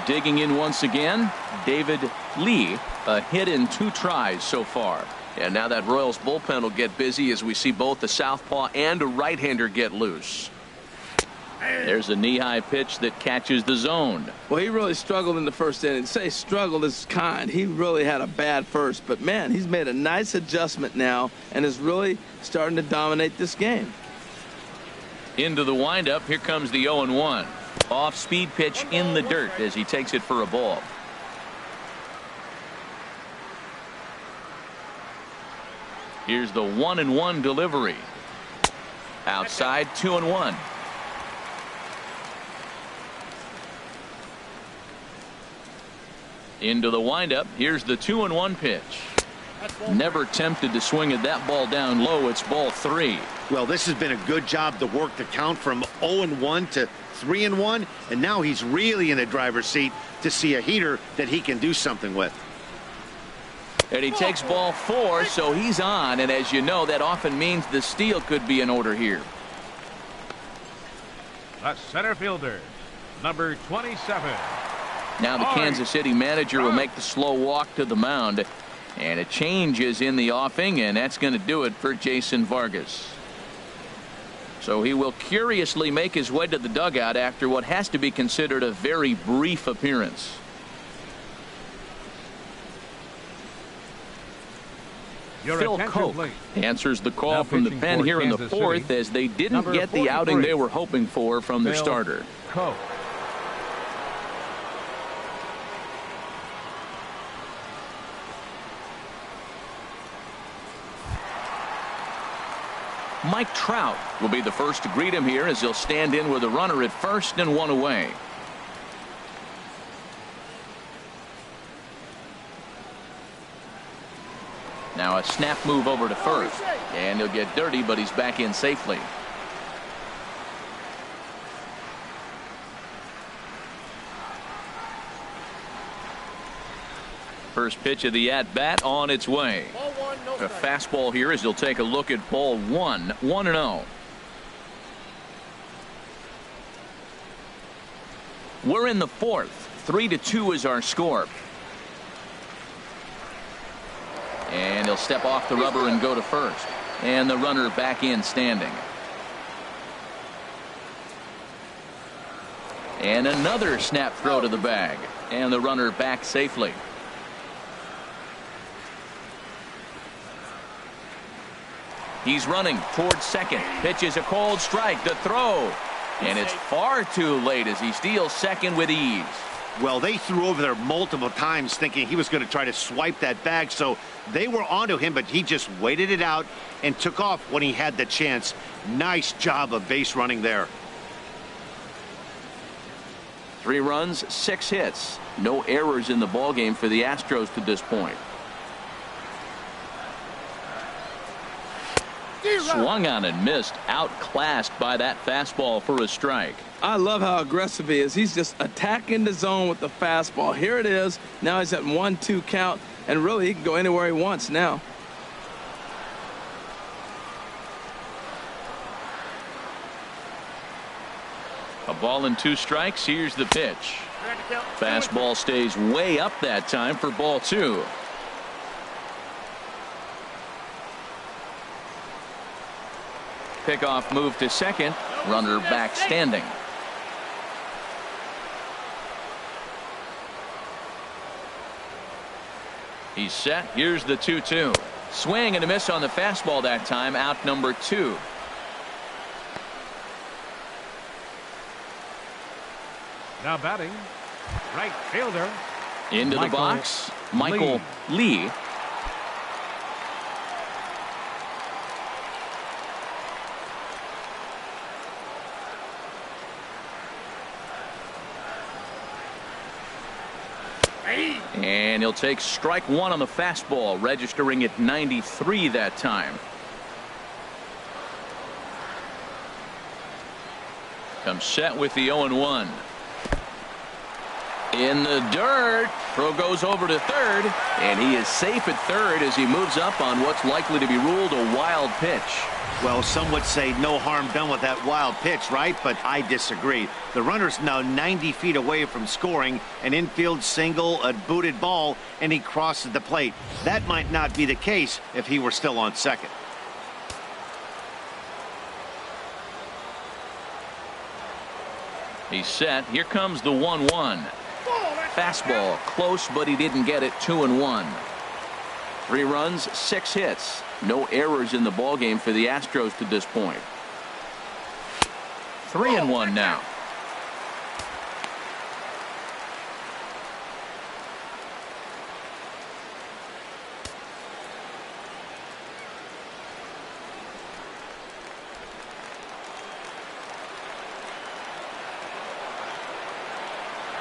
Digging in once again, David Lee. A hit in 2 tries so far. And now that Royals bullpen will get busy as we see both the southpaw and a right-hander get loose. There's a knee-high pitch that catches the zone. Well, he really struggled in the first inning. Say struggled is kind. He really had a bad first. But, man, he's made a nice adjustment now and is really starting to dominate this game. Into the windup. Here comes the 0-1. Off-speed pitch in the dirt as he takes it for a ball. Here's the 1-1 delivery. Outside, 2-1. Into the windup. Here's the 2-1 pitch. Never tempted to swing at that ball down low. It's ball 3. Well, this has been a good job to work the count from 0-1 to 3-1, and now he's really in the driver's seat to see a heater that he can do something with. And he takes ball 4, so he's on, and as you know, that often means the steal could be in order here. The center fielder, number 27. Now the Kansas City manager will make the slow walk to the mound, and a change is in the offing, and that's going to do it for Jason Vargas. So he will curiously make his way to the dugout after what has to be considered a very brief appearance. Phil Koch answers the call from the pen here in the fourth as they didn't get the outing they were hoping for from their starter. Koch. Mike Trout will be the first to greet him here as he'll stand in with a runner at first and one away. Now a snap move over to first, and he'll get dirty, but he's back in safely. First pitch of the at-bat on its way. A fastball here as he'll take a look at ball one, 1-0. We're in the fourth. 3-2 is our score. And he'll step off the rubber and go to first. And the runner back in standing. And another snap throw to the bag. And the runner back safely. He's running towards second. Pitch is a cold strike. The throw. And it's far too late as he steals second with ease. Well, they threw over there multiple times thinking he was going to try to swipe that bag, so they were onto him, but he just waited it out and took off when he had the chance. Nice job of base running there. 3 runs, 6 hits. No errors in the ballgame for the Astros to this point. Swung on and missed, outclassed by that fastball for a strike. I love how aggressive he is. He's just attacking the zone with the fastball. Here it is. Now he's at 1-2 count, and really he can go anywhere he wants now. A ball and 2 strikes. Here's the pitch. Fastball stays way up that time for ball 2. Pickoff move to second. Runner back standing. He's set. Here's the 2-2. Swing and a miss on the fastball that time. Out number 2. Now batting, right fielder. Into the box, Michael Lee. And he'll take strike 1 on the fastball, registering at 93 that time. Comes set with the 0-1. In the dirt. Throw goes over to third, and he is safe at third as he moves up on what's likely to be ruled a wild pitch. Well, some would say no harm done with that wild pitch, right? But I disagree. The runner's now 90 feet away from scoring an infield single, a booted ball, and he crosses the plate. That might not be the case if he were still on second. He's set. Here comes the 1-1. Fastball close, but he didn't get it. 2-1. 3 runs, 6 hits. No errors in the ballgame for the Astros to this point. 3-1 now.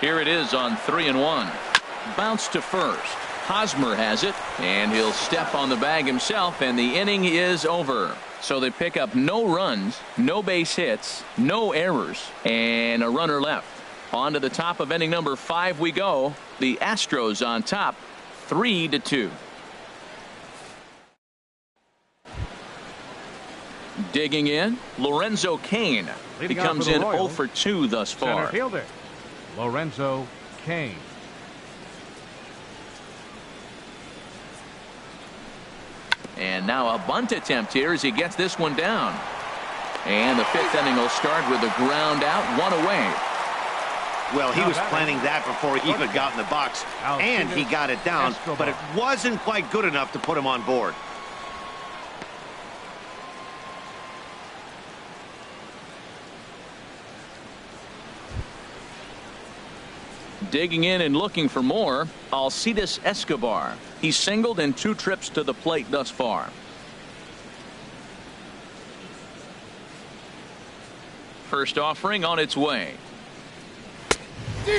Here it is on 3-1. Bounce to first. Hosmer has it, and he'll step on the bag himself, and the inning is over. So they pick up no runs, no base hits, no errors, and a runner left. On to the top of inning number 5 we go. The Astros on top, 3-2. Digging in, Lorenzo Cain. He comes in 0 for 2 thus far. Center fielder, Lorenzo Cain. And now a bunt attempt here as he gets this one down. And the fifth inning will start with a ground out, one away. Well, he was planning that before he even got in the box, and he got it down, but it wasn't quite good enough to put him on board. Digging in and looking for more, Alcides Escobar. He's singled in 2 trips to the plate thus far. First offering on its way.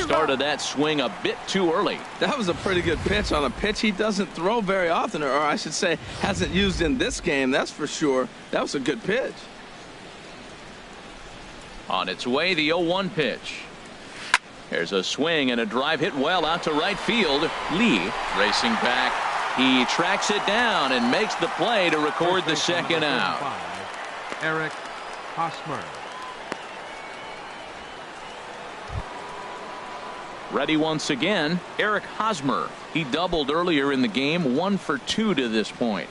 Started that swing a bit too early. That was a pretty good pitch on a pitch he doesn't throw very often, or I should say hasn't used in this game, that's for sure. That was a good pitch. On its way, the 0-1 pitch. There's a swing and a drive hit well out to right field. Lee racing back. He tracks it down and makes the play to record the second out. Eric Hosmer. Ready once again, Eric Hosmer. He doubled earlier in the game, 1 for 2 to this point.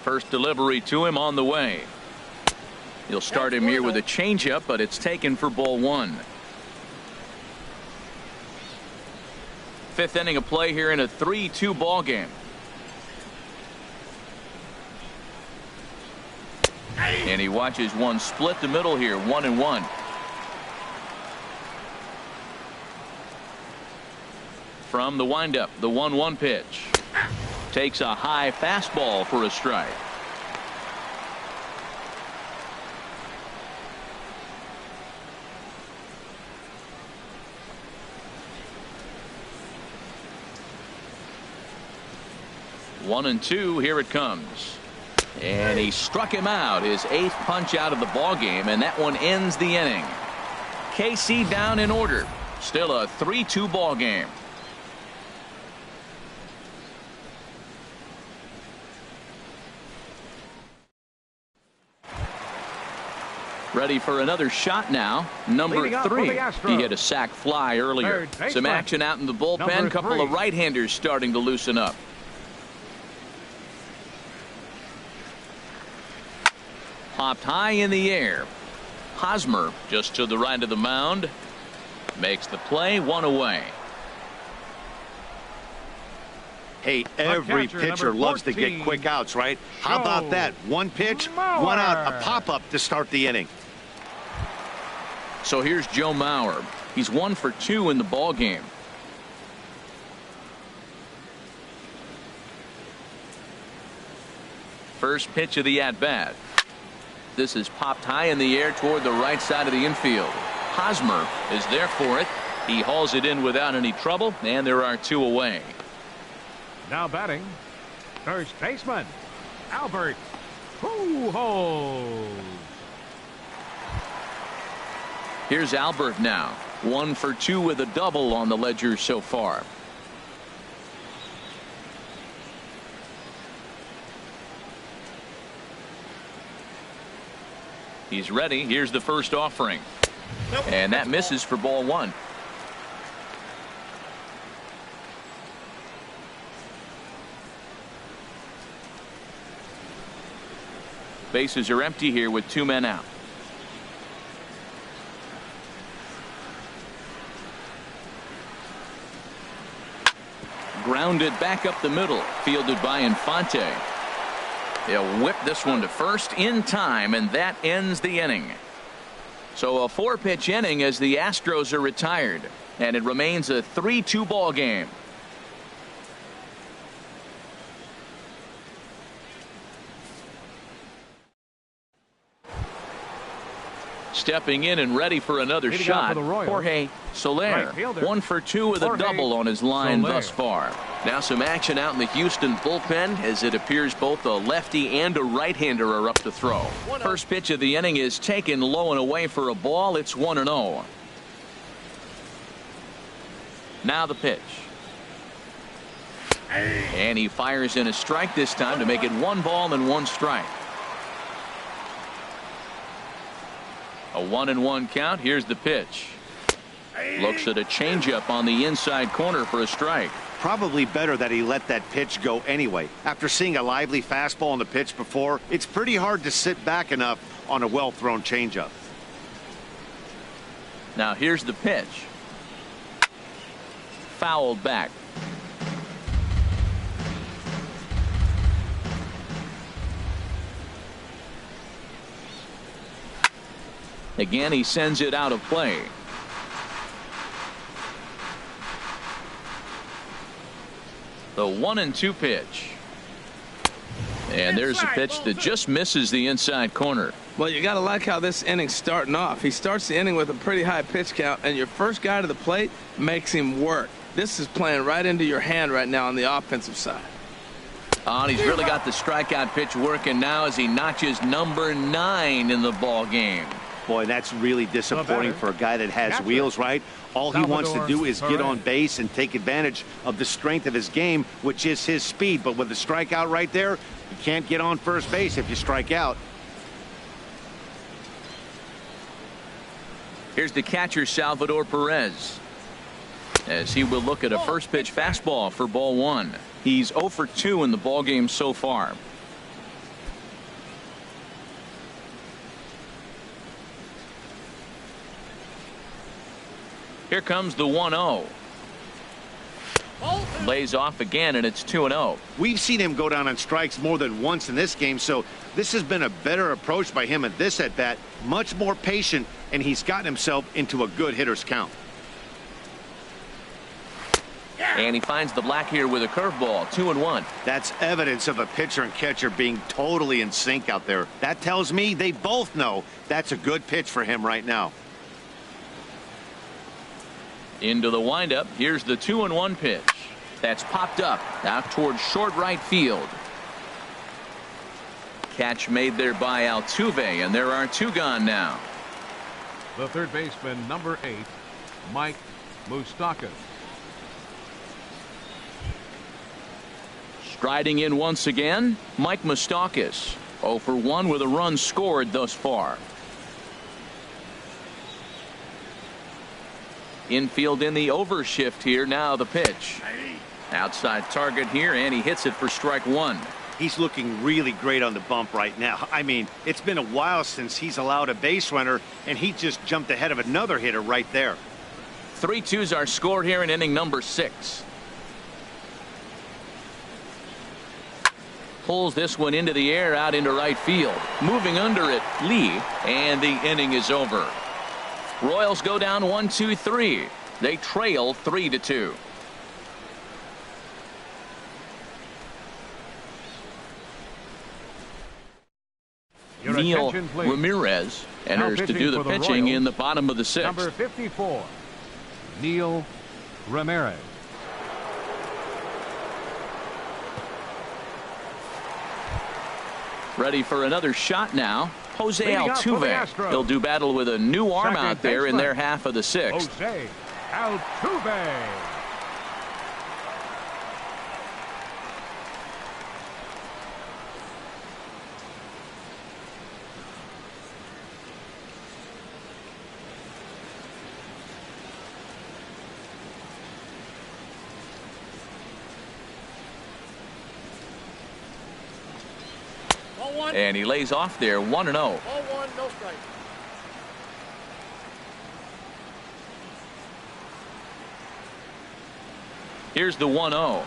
First delivery to him on the way. He'll start him here with a changeup, but it's taken for ball 1. Fifth inning of play here in a 3-2 ball game. And he watches one split the middle here, 1-1. From the windup, the 1-1 pitch. Takes a high fastball for a strike. One and two, here it comes. And he struck him out, his 8th punch out of the ball game, and that one ends the inning. KC down in order. Still a 3-2 ball game. Ready for another shot now. Number 3. He hit a sac fly earlier. Some action out in the bullpen. Couple of right-handers starting to loosen up. Popped high in the air. Hosmer just to the right of the mound. Makes the play, 1 away. Hey, every pitcher loves to get quick outs, right? How about that? 1 pitch, 1 out, a pop-up to start the inning. So here's Joe Mauer. He's 1 for 2 in the ball game. First pitch of the at-bat. This is popped high in the air toward the right side of the infield. Hosmer is there for it. He hauls it in without any trouble, and there are 2 away. Now batting, first baseman, Albert Pujols. Here's Albert now. 1 for 2 with a double on the ledger so far. He's ready. Here's the first offering. And that misses for ball 1. Bases are empty here with 2 men out. Grounded back up the middle, fielded by Infante. He'll whip this one to first in time, and that ends the inning. So a 4-pitch inning as the Astros are retired, and it remains a 3-2 ball game. Stepping in and ready for another shot, Jorge Soler. 1 for 2 with a double on his line thus far. Now some action out in the Houston bullpen as it appears both a lefty and a right-hander are up to throw. First pitch of the inning is taken low and away for a ball. It's 1-0. Now the pitch. And he fires in a strike this time to make it 1 ball and 1 strike. A 1-1 count. Here's the pitch. Looks at a changeup on the inside corner for a strike. Probably better that he let that pitch go anyway. After seeing a lively fastball on the pitch before, it's pretty hard to sit back enough on a well-thrown changeup. Now here's the pitch. Fouled back. Again, he sends it out of play. The 1-2 pitch. And there's a pitch that just misses the inside corner. Well, you got to like how this inning's starting off. He starts the inning with a pretty high pitch count, and your first guy to the plate makes him work. This is playing right into your hand right now on the offensive side. Oh, and he's really got the strikeout pitch working now as he notches number 9 in the ball game. Boy, that's really disappointing for a guy that has wheels, right? All he wants to do is get on base and take advantage of the strength of his game, which is his speed. But with the strikeout right there, you can't get on first base if you strike out. Here's the catcher, Salvador Perez, as he will look at a first pitch fastball for ball 1. He's 0 for 2 in the ball game so far. Here comes the 1-0. Lays off again, and it's 2-0. We've seen him go down on strikes more than once in this game, so this has been a better approach by him at this at-bat. Much more patient, and he's gotten himself into a good hitter's count. And he finds the black here with a curveball. 2-1. That's evidence of a pitcher and catcher being totally in sync out there. That tells me they both know that's a good pitch for him right now. Into the windup. Here's the 2-1 pitch. That's popped up out towards short right field. Catch made there by Altuve, and there are 2 gone now. The third baseman, number 8, Mike Moustakas. Striding in once again, Mike Moustakas. 0 for 1 with a run scored thus far. Infield in the overshift here. Now the pitch. Outside target here, and he hits it for strike 1. He's looking really great on the bump right now. I mean, it's been a while since he's allowed a base runner, and he just jumped ahead of another hitter right there. 3-2s are scored here in inning number 6. Pulls this one into the air out into right field. Moving under it, Lee, and the inning is over. Royals go down 1-2-3. They trail 3-2. Neil Ramirez enters to do the pitching in the bottom of the 6th. Number 54, Neil Ramirez. Ready for another shot now. Jose Altuve. He'll do battle with a new arm out there in their half of the 6th. Jose Altuve. And he lays off there 1-0. Ball 1, no strike. Here's the 1-0.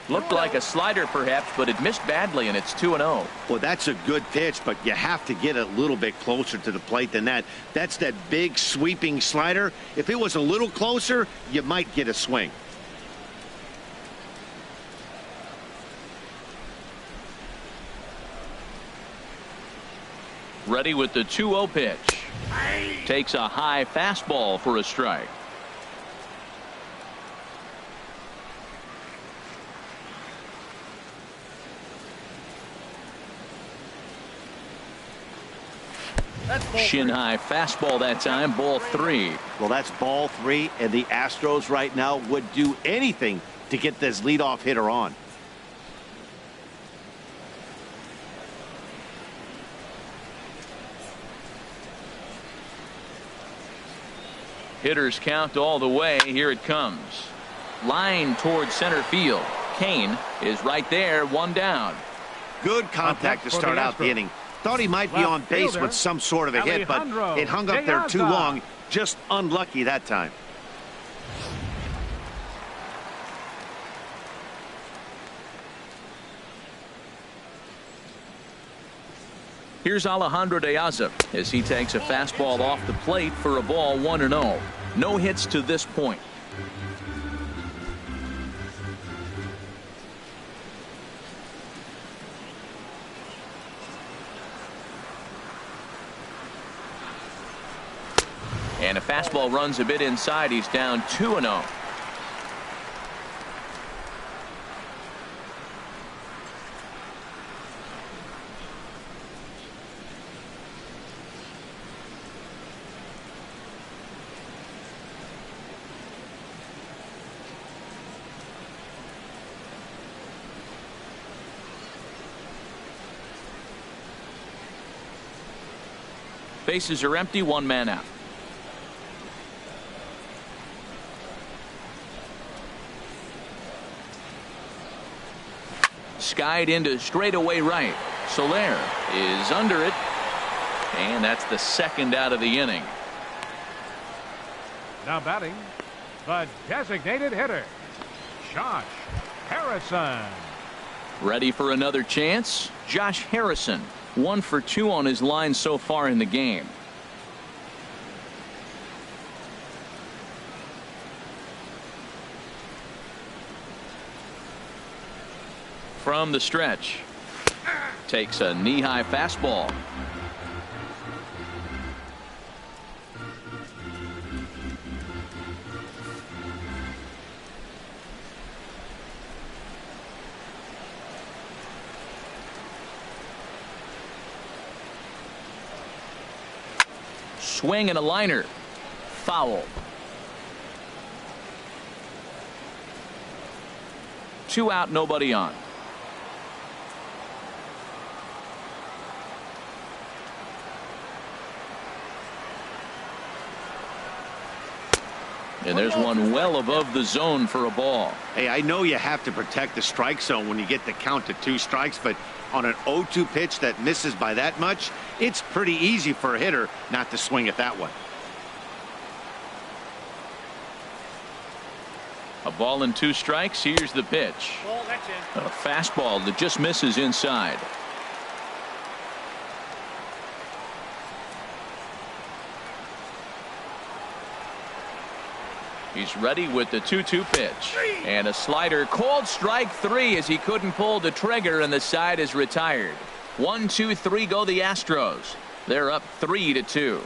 Looked like a slider perhaps, but it missed badly, and it's 2-0. Well, that's a good pitch, but you have to get a little bit closer to the plate than that. That's that big sweeping slider. If it was a little closer, you might get a swing. Ready with the 2-0 pitch. Takes a high fastball for a strike. Shin high fastball that time. Ball 3. Well, that's ball 3, and the Astros right now would do anything to get this leadoff hitter on. Hitters count all the way. Here it comes. Line towards center field. Kane is right there, one down. Good contact to start out the inning. Thought he might be on base with some sort of a hit, but it hung up there too long. Just unlucky that time. Here's Alejandro De Aza as he takes a fastball off the plate for a ball 1-0. No hits to this point. And a fastball runs a bit inside. He's down 2-0. Bases are empty, one man out. Skied into straightaway right. Soler is under it. And that's the second out of the inning. Now batting, the designated hitter, Josh Harrison. Ready for another chance? Josh Harrison, 1 for 2 on his line so far in the game. From the stretch, takes a knee-high fastball. Swing and a liner. Foul. 2 out, nobody on. And there's one well above the zone for a ball. Hey, I know you have to protect the strike zone when you get the count to 2 strikes, but on an 0-2 pitch that misses by that much, it's pretty easy for a hitter not to swing at that one. A ball and 2 strikes. Here's the pitch. Ball, that's in. A fastball that just misses inside. He's ready with the 2-2 pitch. And a slider called strike 3 as he couldn't pull the trigger and the side is retired. 1, 2, 3 go the Astros. They're up 3-2.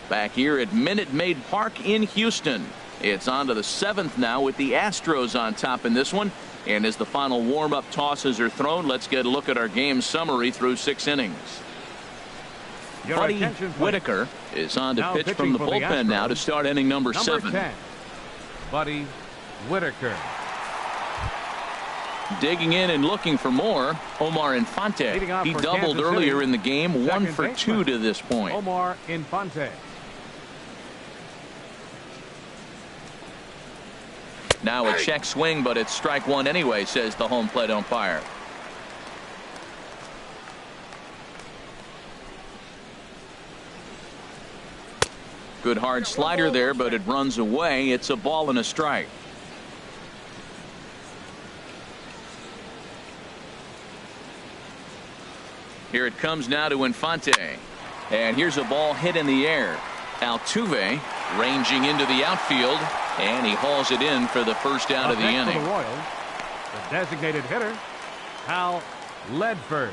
Back here at Minute Maid Park in Houston. It's on to the 7th now with the Astros on top in this one. And as the final warm-up tosses are thrown, let's get a look at our game summary through 6 innings. Buddy Whitaker is on to pitch from the bullpen now to start inning number 7. 10, Buddy Whitaker. Digging in and looking for more, Omar Infante. He doubled earlier in the game, 1 for 2 to this point. Omar Infante. Now a check swing, but it's strike 1 anyway, says the home plate umpire. Good hard slider there, but it runs away. It's a ball and a strike. Here it comes now to Infante. And here's a ball hit in the air. Altuve ranging into the outfield, and he hauls it in for the first out of the inning. For the Royals, the designated hitter, Hal Ledford.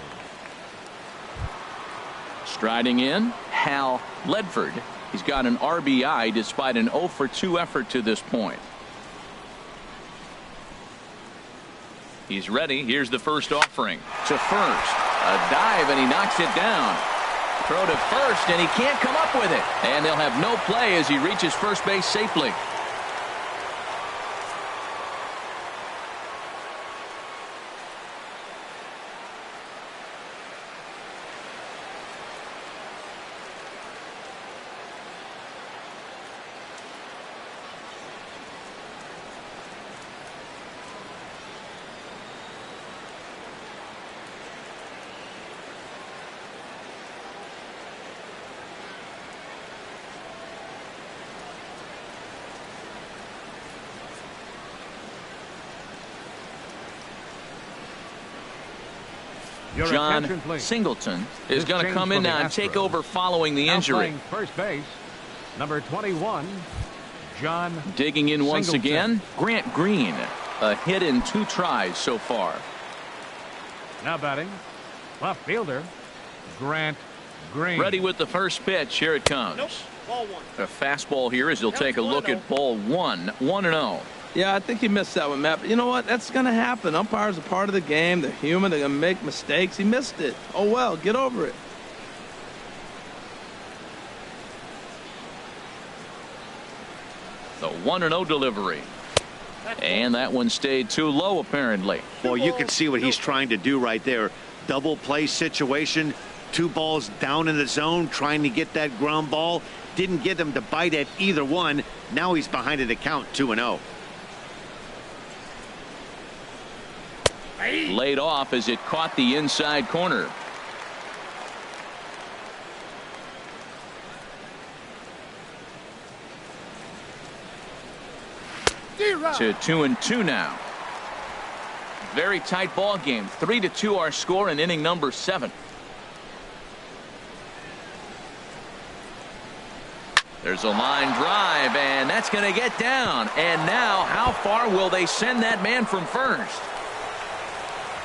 Striding in, Hal Ledford. He's got an RBI despite an 0 for 2 effort to this point. He's ready. Here's the first offering to first. A dive, and he knocks it down. Throw to first, and he can't come up with it. And they'll have no play as he reaches first base safely. Your John attention, please. Singleton is This going to change come for in the now and take Astros. over following the Now injury. playing first base, number 21, John Digging in once Singleton. again, Grant Green. A hit in 2 tries so far. Now batting, left fielder, Grant Green. Ready with the first pitch. Here it comes. Nope. Ball 1. A fastball here as he'll take a look at ball 1. 1-0. Yeah, I think he missed that one, Matt. But you know what? That's going to happen. Umpires are part of the game. They're human. They're going to make mistakes. He missed it. Oh, well, get over it. The 1-0 delivery. And that one stayed too low, apparently. Well, you can see what he's trying to do right there. Double play situation. 2 balls down in the zone, trying to get that ground ball. Didn't get him to bite at either one. Now he's behind at the count, 2-0. Laid off as it caught the inside corner. To 2-2 now. Very tight ball game. 3-2 our score in inning number 7. There's a line drive, and that's going to get down. And now, how far will they send that man from first?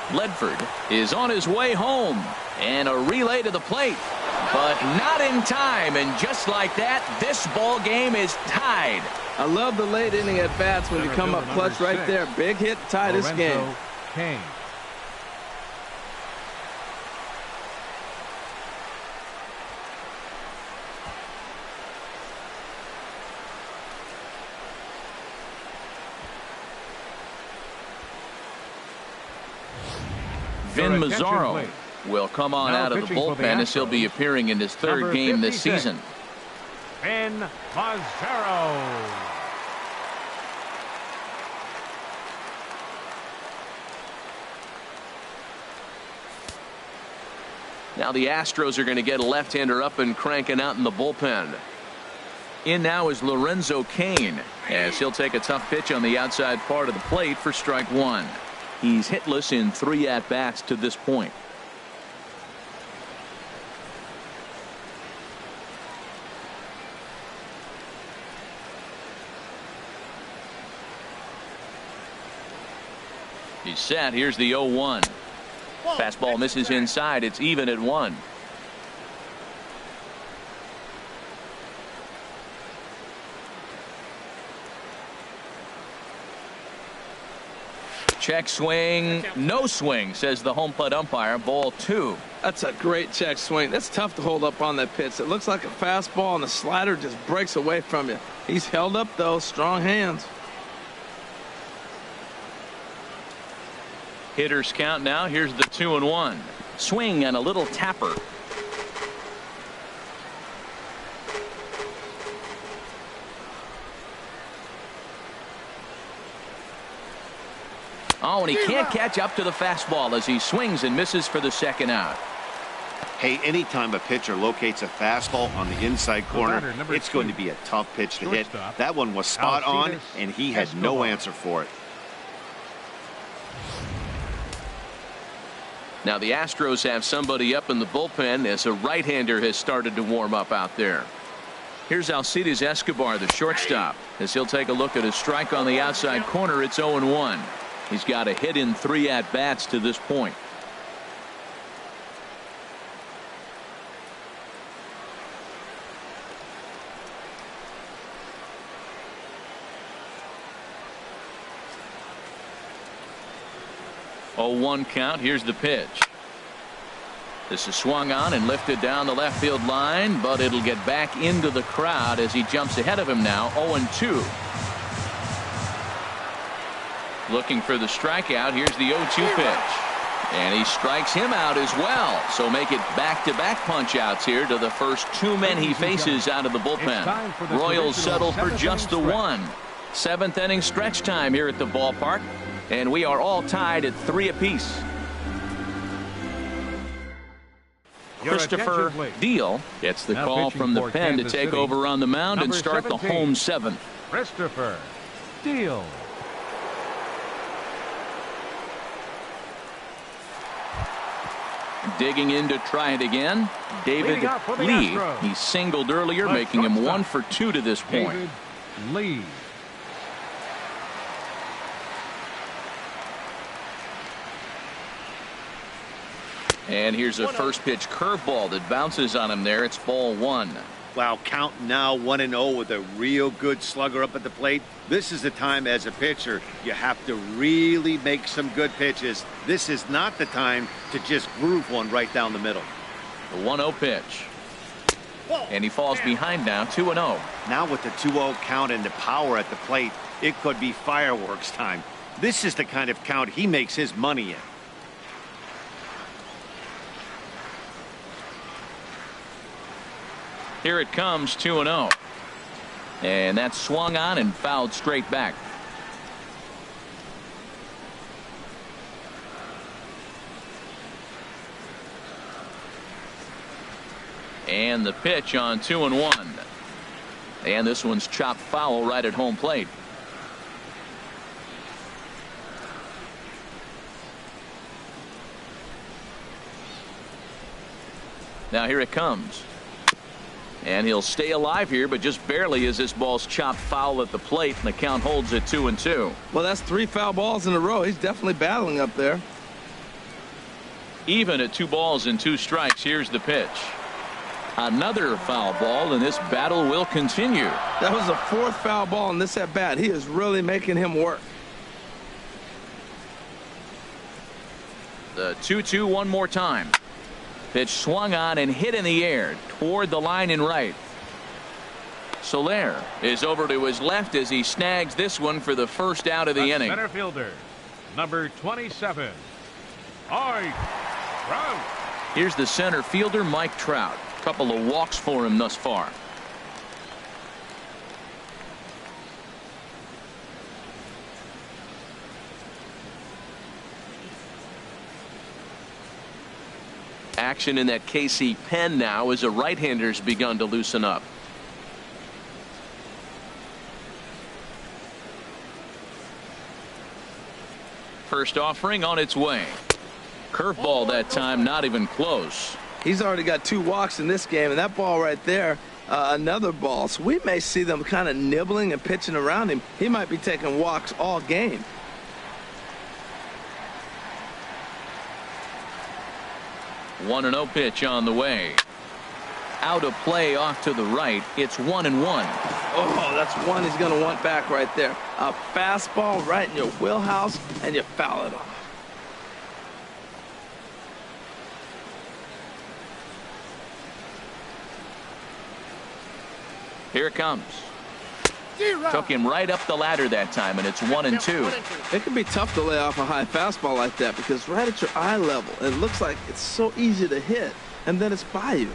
Ledford is on his way home, and a relay to the plate, but not in time. And just like that, this ball game is tied. I love the late inning at bats when you come up clutch right there. Big hit, tie this game. Kane. Vin Mazzaro will come on out of the bullpen as he'll be appearing in his 3rd game this season. Vin Mazzaro. Now the Astros are going to get a left-hander up and cranking out in the bullpen. In now is Lorenzo Cain as he'll take a tough pitch on the outside part of the plate for strike 1. He's hitless in 3 at-bats to this point. He's set. Here's the 0-1. Fastball misses inside. It's even at 1. Check swing, no swing, says the home plate umpire. Ball 2. That's a great check swing. That's tough to hold up on that pitch. It looks like a fastball, and the slider just breaks away from you. He's held up, though. Strong hands. Hitters count now. Here's the 2-1. Swing and a little tapper. Oh, and he can't catch up to the fastball as he swings and misses for the 2nd out. Hey, anytime a pitcher locates a fastball on the inside corner, it's going to be a tough pitch to hit. That one was spot on, and he had no answer for it. Now the Astros have somebody up in the bullpen as a right-hander has started to warm up out there. Here's Alcides Escobar, the shortstop, as he'll take a look at his strike on the outside corner. It's 0-1. He's got a hit in 3 at-bats to this point. Oh, 1 count. Here's the pitch. This is swung on and lifted down the left field line, but it'll get back into the crowd as he jumps ahead of him now. 0-2. Looking for the strikeout. Here's the 0-2 pitch. And he strikes him out as well. So make it back-to-back punch-outs here to the first 2 men he faces out of the bullpen. Royals settle for just the 1. 7th inning stretch time here at the ballpark. And we are all tied at 3 apiece. Christopher Deal gets the call from the pen to take over on the mound and start the home 7th. Christopher Deal. Digging in to try it again, David Leading off for the Lee. Astros, He singled earlier, the making him shortstop, 1 for 2 to this point. David Lee. And here's a first pitch curveball that bounces on him there. It's ball 1. Wow, count now 1-0 with a real good slugger up at the plate. This is the time as a pitcher you have to really make some good pitches. This is not the time to just groove one right down the middle. The 1-0 pitch. And he falls behind now, 2-0. Now with the 2-0 count and the power at the plate, it could be fireworks time. This is the kind of count he makes his money in. Here it comes, 2-0. And that's swung on and fouled straight back. And the pitch on 2-1. And this one's chopped foul right at home plate. Now here it comes. And he'll stay alive here, but just barely as this ball's chopped foul at the plate, and the count holds at 2-2. Well, that's 3 foul balls in a row. He's definitely battling up there. Even at 2 balls and 2 strikes, here's the pitch. Another foul ball, and this battle will continue. That was the 4th foul ball in this at bat. He is really making him work. The 2-2 one more time. Pitch swung on and hit in the air toward the line and right. Soler is over to his left as he snags this one for the first out of the inning. Center fielder, number 27, Mike Trout. Here's the center fielder, Mike Trout. Couple of walks for him thus far. Action in that KC pen now as a right-hander's begun to loosen up. First offering on its way. Curveball that time, not even close. He's already got 2 walks in this game, and that ball right there, another ball. So we may see them kind of nibbling and pitching around him. He might be taking walks all game. One and 0 pitch on the way. Out of play off to the right. It's 1-1. Oh, that's one he's going to want back right there. A fastball right in your wheelhouse, and you foul it off. Here it comes. Took him right up the ladder that time, and it's 1-2. It can be tough to lay off a high fastball like that because right at your eye level, it looks like it's so easy to hit, and then it's by you.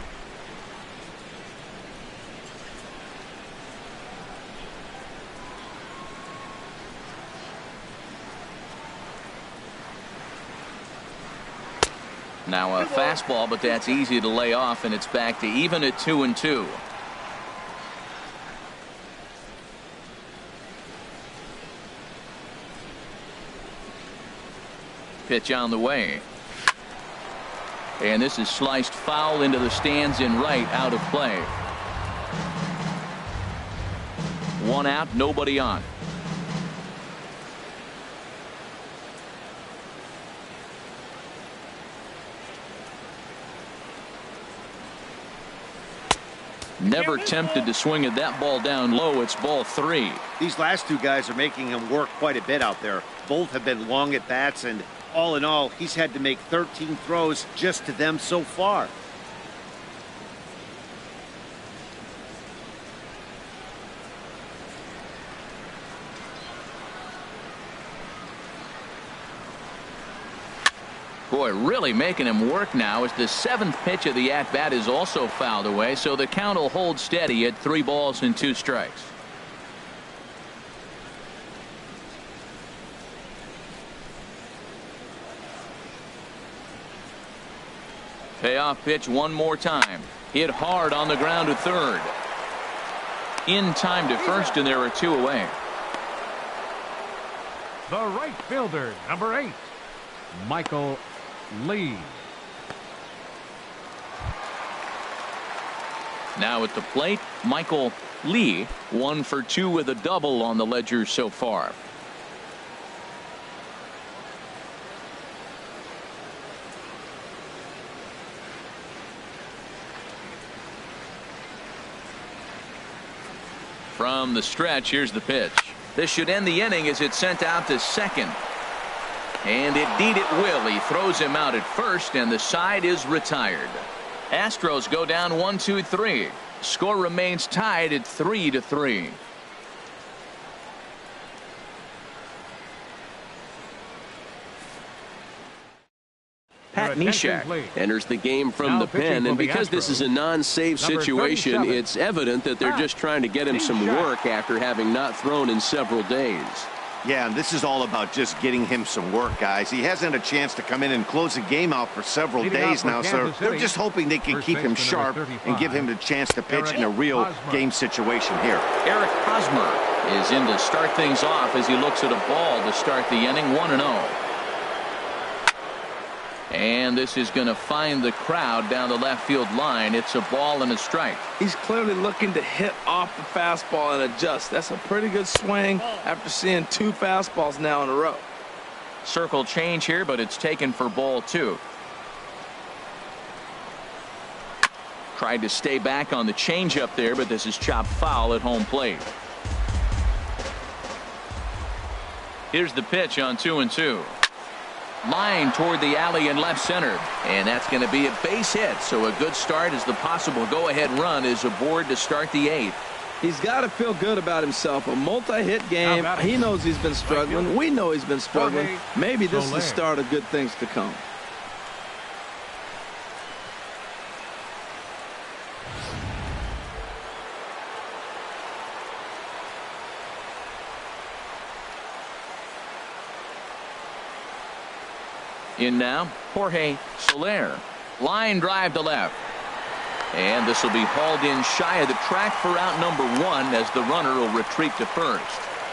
Now a fastball, but that's easy to lay off, and it's back to even at 2-2. Pitch on the way. And this is sliced foul into the stands in right, out of play. 1 out, nobody on. Never tempted to swing at that ball down low. It's ball 3. These last 2 guys are making him work quite a bit out there. Both have been long at bats, and all in all, he's had to make 13 throws just to them so far. Boy, really making him work now as the 7th pitch of the at-bat is also fouled away, so the count will hold steady at 3 balls and 2 strikes. Payoff pitch one more time. Hit hard on the ground to third. In time to first, and there are 2 away. The right fielder, number 8, Michael Lee. Now at the plate, Michael Lee, 1 for 2 with a double on the ledger so far. From the stretch, here's the pitch. This should end the inning as it's sent out to second. And indeed it will. He throws him out at first, and the side is retired. Astros go down 1-2-3. Score remains tied at 3-3. Pat Neshek enters the game from the pen, and because this is a non-save situation, it's evident that they're just trying to get him some work after having not thrown in several days. Yeah, and this is all about just getting him some work, guys. He hasn't had a chance to come in and close the game out for several days now, so they're just hoping they can keep him sharp and give him the chance to pitch in a real game situation here. Eric Hosmer is in to start things off as he looks at a ball to start the inning. 1-0. And this is going to find the crowd down the left field line. It's a ball and a strike. He's clearly looking to hit off the fastball and adjust. That's a pretty good swing after seeing 2 fastballs now in a row. Circle change here, but it's taken for ball 2. Tried to stay back on the changeup there, but this is chopped foul at home plate. Here's the pitch on 2-2. Line toward the alley in left center, and that's going to be a base hit. So a good start as the possible go-ahead run is aboard to start the 8th. He's got to feel good about himself. A multi-hit game. He knows he's been struggling. We know he's been struggling. Maybe this is the start of good things to come. In now, Jorge Soler. Line drive to left. And this will be hauled in shy of the track for out number 1 as the runner will retreat to first.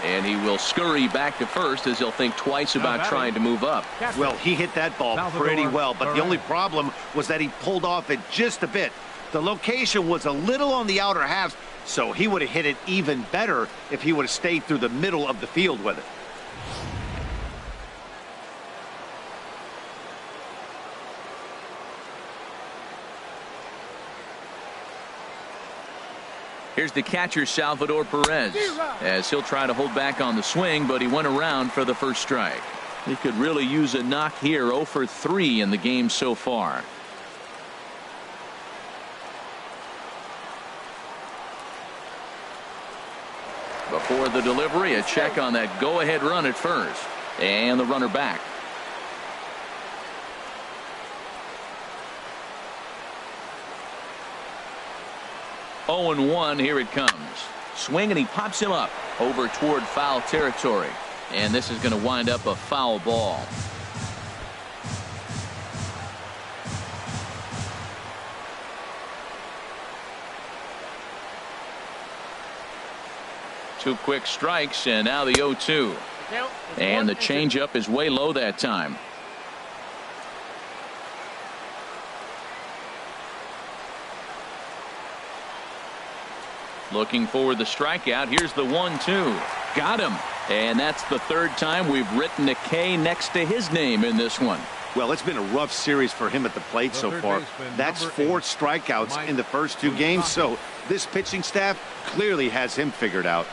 And he will scurry back to first as he'll think twice about trying to move up. Well, he hit that ball pretty well, but the only problem was that he pulled off it just a bit. The location was a little on the outer half, so he would have hit it even better if he would have stayed through the middle of the field with it. Here's the catcher, Salvador Perez, as he'll try to hold back on the swing, but he went around for the first strike. He could really use a knock here. 0 for 3 in the game so far. Before the delivery, a check on that go-ahead run at first. And the runner back. Oh, 0-1. Here it comes. Swing, and he pops him up over toward foul territory. And this is going to wind up a foul ball. Two quick strikes, and now the 0-2. And the changeup is way low that time. Looking for the strikeout. Here's the 1-2. Got him. And that's the 3rd time we've written a K next to his name in this one. Well, it's been a rough series for him at the plate so far. That's 4 strikeouts in the first 2 games, so this pitching staff clearly has him figured out.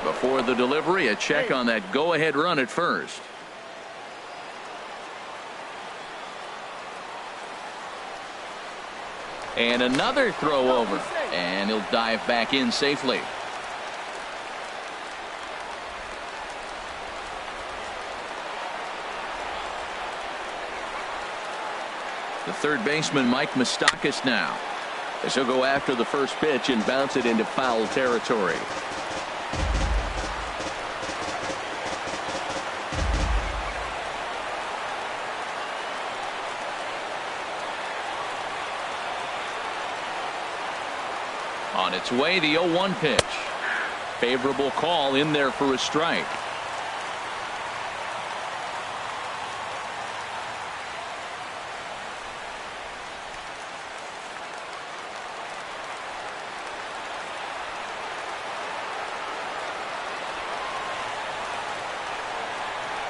Before the delivery, a check on that go-ahead run at first. And another throw over, and he'll dive back in safely. The third baseman, Mike Moustakas, now, as he'll go after the first pitch and bounce it into foul territory. On its way, the 0-1 pitch. Favorable call in there for a strike.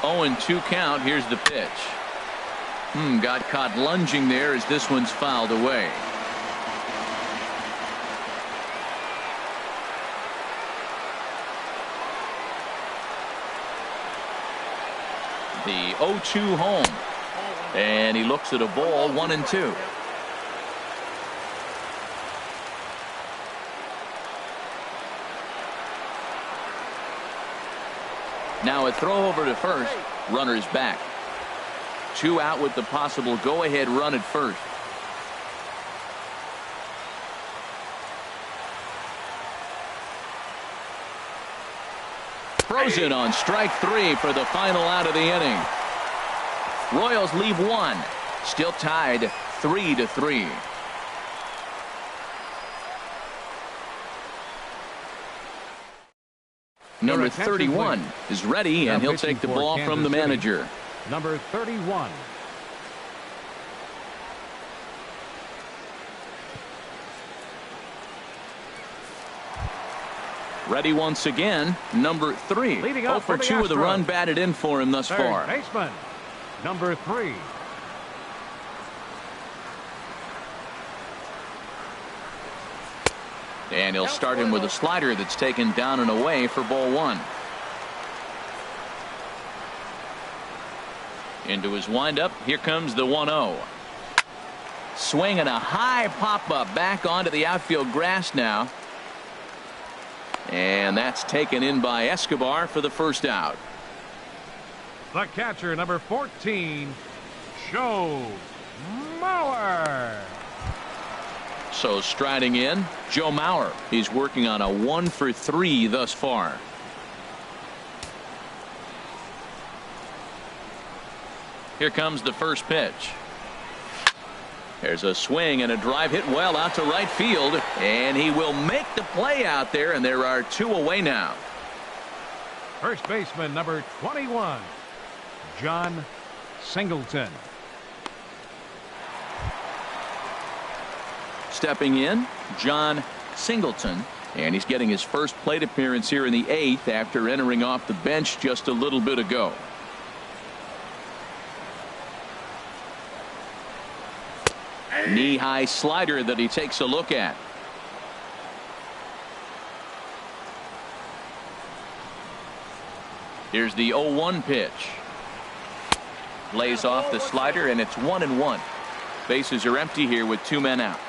Oh, and 2 count. Here's the pitch. Got caught lunging there as this one's fouled away. The 0-2 home. And he looks at a ball, 1-2. Now a throw over to first. Runner's back. 2 out with the possible go-ahead run at first. Throws it on strike 3 for the final out of the inning. Royals leave 1. Still tied 3-3. Number 31 is ready, and he'll take the ball from the manager. Number 31. Ready once again, number 3. 0 for 2 with a run batted in for him thus far. Baseman, number 3. And he'll start him with a slider that's taken down and away for ball 1. Into his windup. Here comes the 1-0. Swing and a high pop-up back onto the outfield grass now. And that's taken in by Escobar for the first out. The catcher, number 14, Joe Mauer. So striding in, Joe Mauer. He's working on a 1 for 3 thus far. Here comes the first pitch. There's a swing and a drive hit well out to right field, and he will make the play out there, and there are 2 away now. First baseman, number 21, John Singleton. Stepping in, John Singleton, and he's getting his first plate appearance here in the 8th after entering off the bench just a little bit ago. Knee-high slider that he takes a look at. Here's the 0-1 pitch. Lays off the slider, and it's 1-1. Bases are empty here with 2 men out.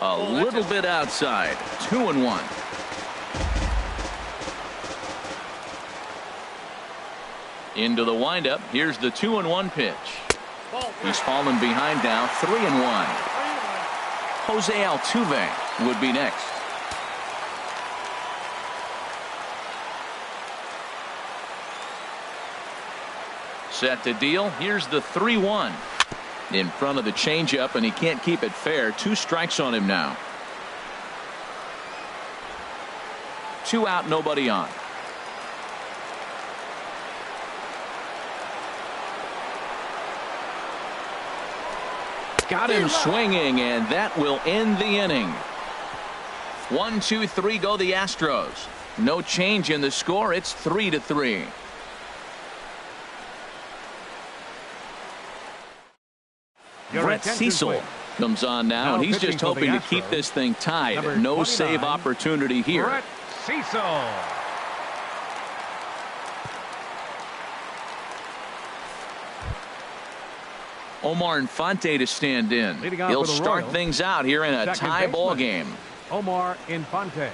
A little bit outside. 2-1. Into the windup. Here's the 2-1 pitch. He's fallen behind now. 3-1. Jose Altuve would be next. Set to deal. Here's the 3-1. In front of the changeup, and he can't keep it fair. 2 strikes on him now. 2 out, nobody on. Got him swinging, and that will end the inning. 1, 2, 3 go the Astros. No change in the score. It's 3-3. Brett Cecil comes on now, and he's just hoping to keep this thing tied. No save opportunity here. Brett Cecil. Omar Infante to stand in. He'll start things out here in a tie ball game. Omar Infante.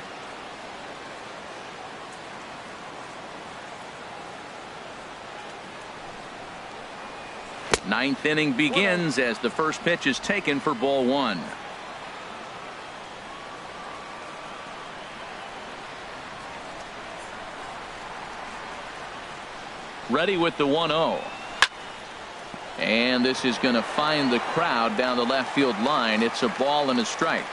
Ninth inning begins as the first pitch is taken for ball 1. Ready with the 1-0. And this is going to find the crowd down the left field line. It's a ball and a strike.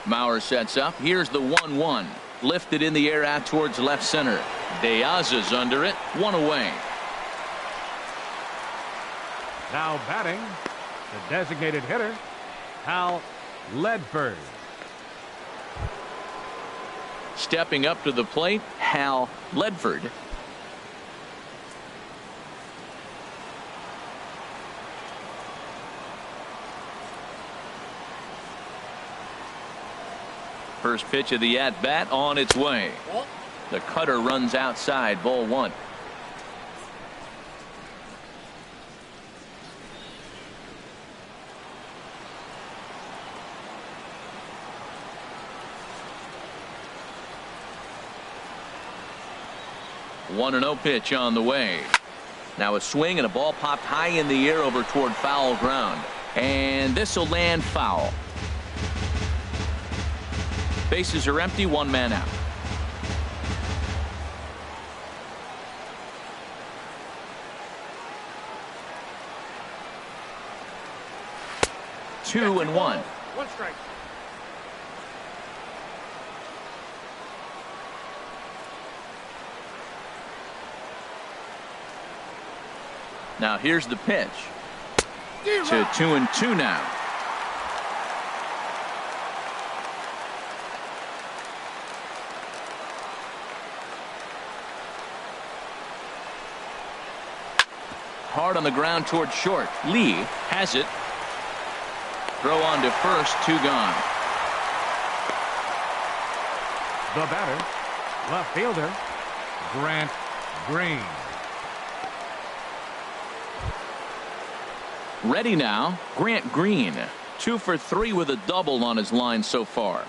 Mauer sets up. Here's the 1-1. Lifted in the air out towards left center. Diaz is under it. One away. Now batting, the designated hitter, Hal Ledford. Stepping up to the plate, Hal Ledford. First pitch of the at-bat on its way. The cutter runs outside, ball one. One and 0 pitch on the way. Now a swing and a ball popped high in the air over toward foul ground. And this will land foul. Bases are empty, one man out. Two and one. One strike. Now here's the pitch. To 2-2 now. Hard on the ground toward short. Lee has it. Throw on to first, two gone. The batter, left fielder, Grant Green. Ready now, Grant Green. 2 for 3 with a double on his line so far.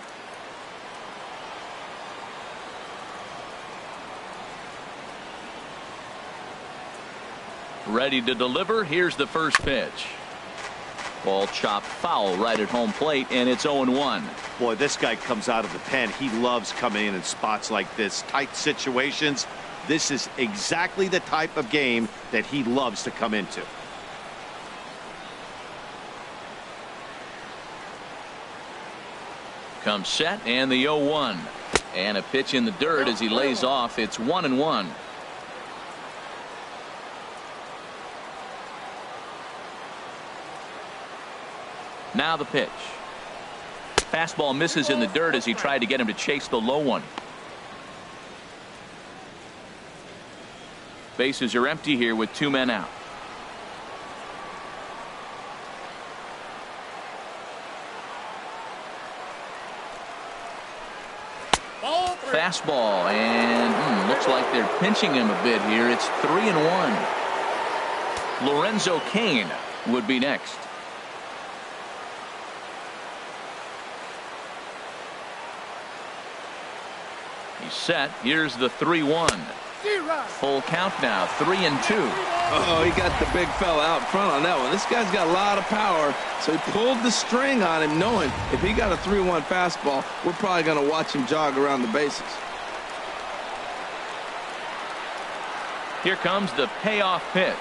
Ready to deliver. Here's the first pitch. Ball chopped foul right at home plate, and it's 0-1. Boy, this guy comes out of the pen. He loves coming in spots like this, tight situations. This is exactly the type of game that he loves to come into. Comes set, and the 0-1. And a pitch in the dirt as he lays off. It's 1-1. Now the pitch. Fastball misses in the dirt as he tried to get him to chase the low one. Bases are empty here with 2 men out. Fastball, and looks like they're pinching him a bit here. It's 3-1. Lorenzo Cain would be next. He's set. Here's the 3-1. Full count now, 3-2. Oh, he got the big fella out front on that one. This guy's got a lot of power, so he pulled the string on him, knowing if he got a 3-1 fastball, we're probably going to watch him jog around the bases. Here comes the payoff pitch.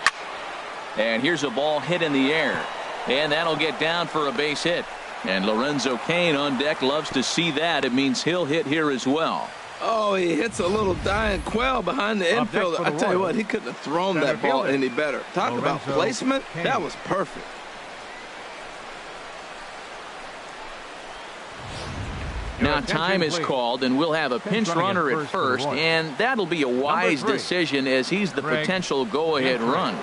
And here's a ball hit in the air. And that'll get down for a base hit. And Lorenzo Cain on deck loves to see that. It means he'll hit here as well. Oh, he hits a little dying quail behind the infielder. I tell you what, he couldn't have thrown that ball any better. Talk about placement. That was perfect. Now time is called, and we'll have a pinch runner at first, and that'll be a wise decision as he's the potential go-ahead run.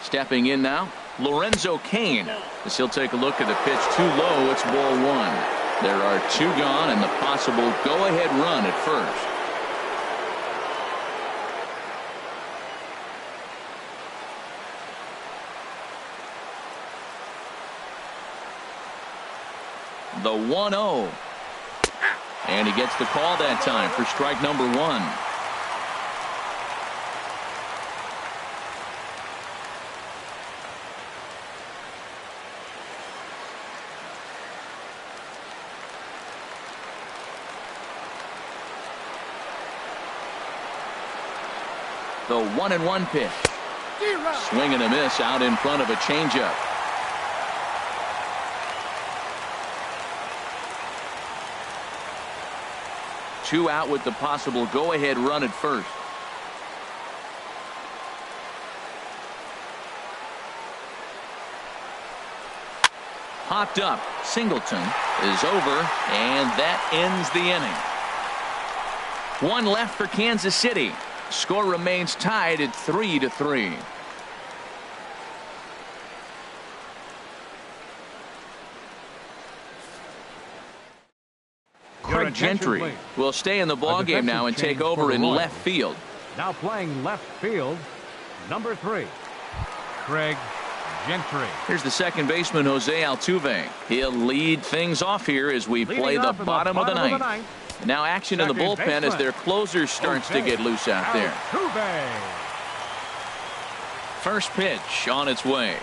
Stepping in now, Lorenzo Cain. As he'll take a look at the pitch too low, it's ball one. There are 2 gone and the possible go-ahead run at first. The 1-0. And he gets the call that time for strike number 1. The 1-1 pitch. Swing and a miss out in front of a changeup. Two out with the possible go-ahead run at first. Popped up. Singleton is over, and that ends the inning. One left for Kansas City. Score remains tied at 3-3. Craig Gentry will stay in the ballgame now and take over in left field. Now playing left field, number 3, Craig Gentry. Here's the second baseman, Jose Altuve. He'll lead things off here as we play the bottom of the ninth. Now action in the bullpen as their closer starts to get loose out there. First pitch on its way.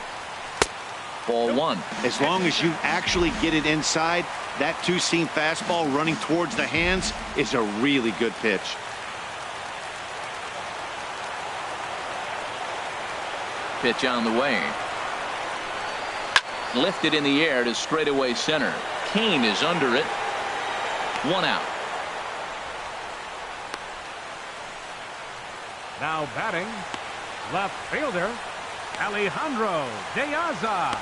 Ball 1. As long as you actually get it inside, that two-seam fastball running towards the hands is a really good pitch. Pitch on the way. Lifted in the air to straightaway center. Kane is under it. One out. Now batting, left fielder, Alejandro De Aza.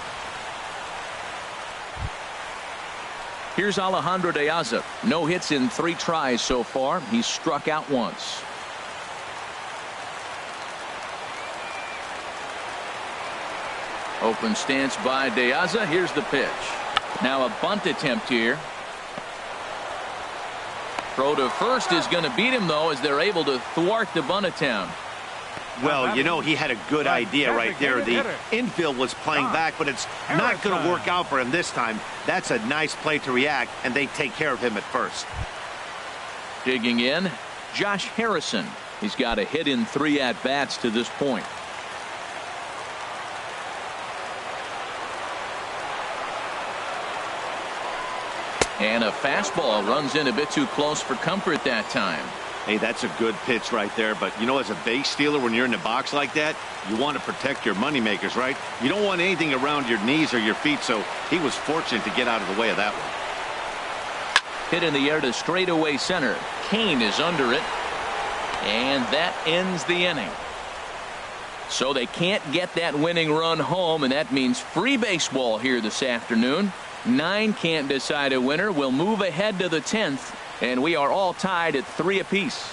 Here's Alejandro De Aza. No hits in 3 tries so far. He's struck out once. Open stance by De Aza. Here's the pitch. Now a bunt attempt here. Throw to first is going to beat him, though, as they're able to thwart the bunt attempt. Well, you know, he had a good idea right there. The infield was playing back, but it's not going to work out for him this time. That's a nice play to react, and they take care of him at first. Digging in, Josh Harrison. He's got a hit in 3 at-bats to this point. And a fastball runs in a bit too close for comfort that time. Hey, that's a good pitch right there. But, you know, as a base stealer, when you're in the box like that, you want to protect your moneymakers, right? You don't want anything around your knees or your feet, so he was fortunate to get out of the way of that one. Hit in the air to straightaway center. Kane is under it. And that ends the inning. So they can't get that winning run home, and that means free baseball here this afternoon. 9 can't decide a winner. We'll move ahead to the 10th, and we are all tied at 3 apiece.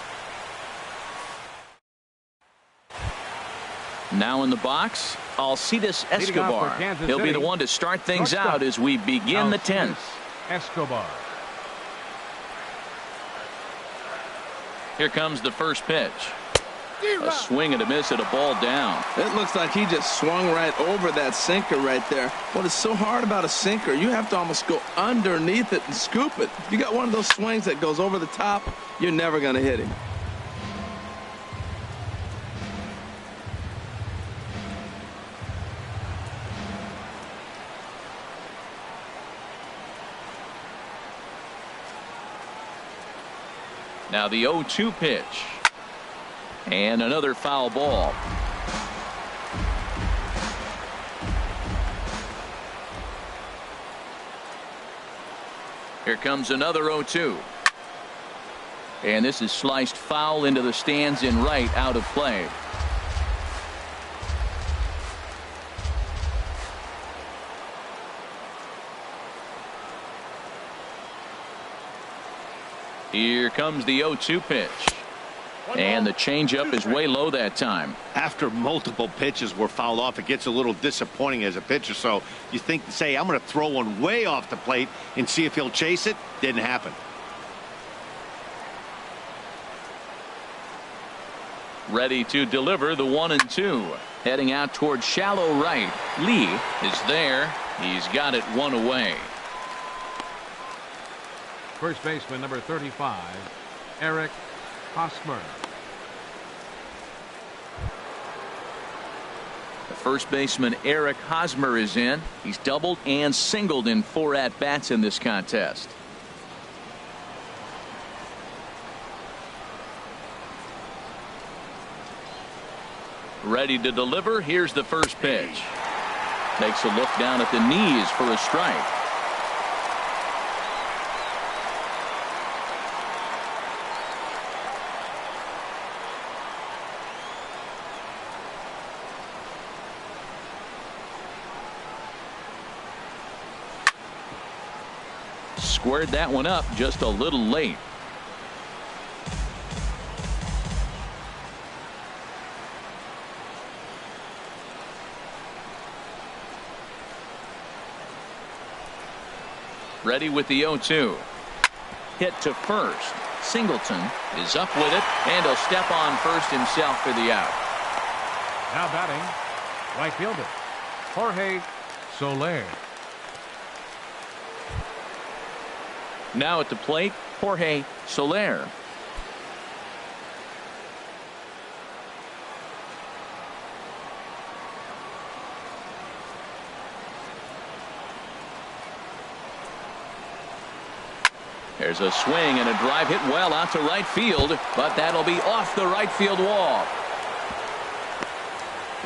Now in the box, Alcides Escobar. He'll be the one to start things out as we begin the 10th. Escobar. Here comes the first pitch. A swing and a miss at a ball down. It looks like he just swung right over that sinker right there. What is so hard about a sinker, you have to almost go underneath it and scoop it. If you got one of those swings that goes over the top, you're never going to hit him. Now the 0-2 pitch. And another foul ball. Here comes another 0-2. And this is sliced foul into the stands in right, out of play. Here comes the 0-2 pitch. And the changeup is way low that time. After multiple pitches were fouled off, it gets a little disappointing as a pitcher. So you think, say, I'm going to throw one way off the plate and see if he'll chase it. Didn't happen. Ready to deliver the 1-2. Heading out towards shallow right. Lee is there. He's got it one away. First baseman number 35, Eric Hosmer. The first baseman Eric Hosmer is in. He's doubled and singled in 4 at-bats in this contest. Ready to deliver. Here's the first pitch. Takes a look down at the knees for a strike. Squared that one up just a little late. Ready with the 0-2. Hit to first. Singleton is up with it, and he'll step on first himself for the out. Now batting, right fielder Jorge Soler. Now at the plate, Jorge Soler. There's a swing and a drive hit well out to right field, but that'll be off the right field wall.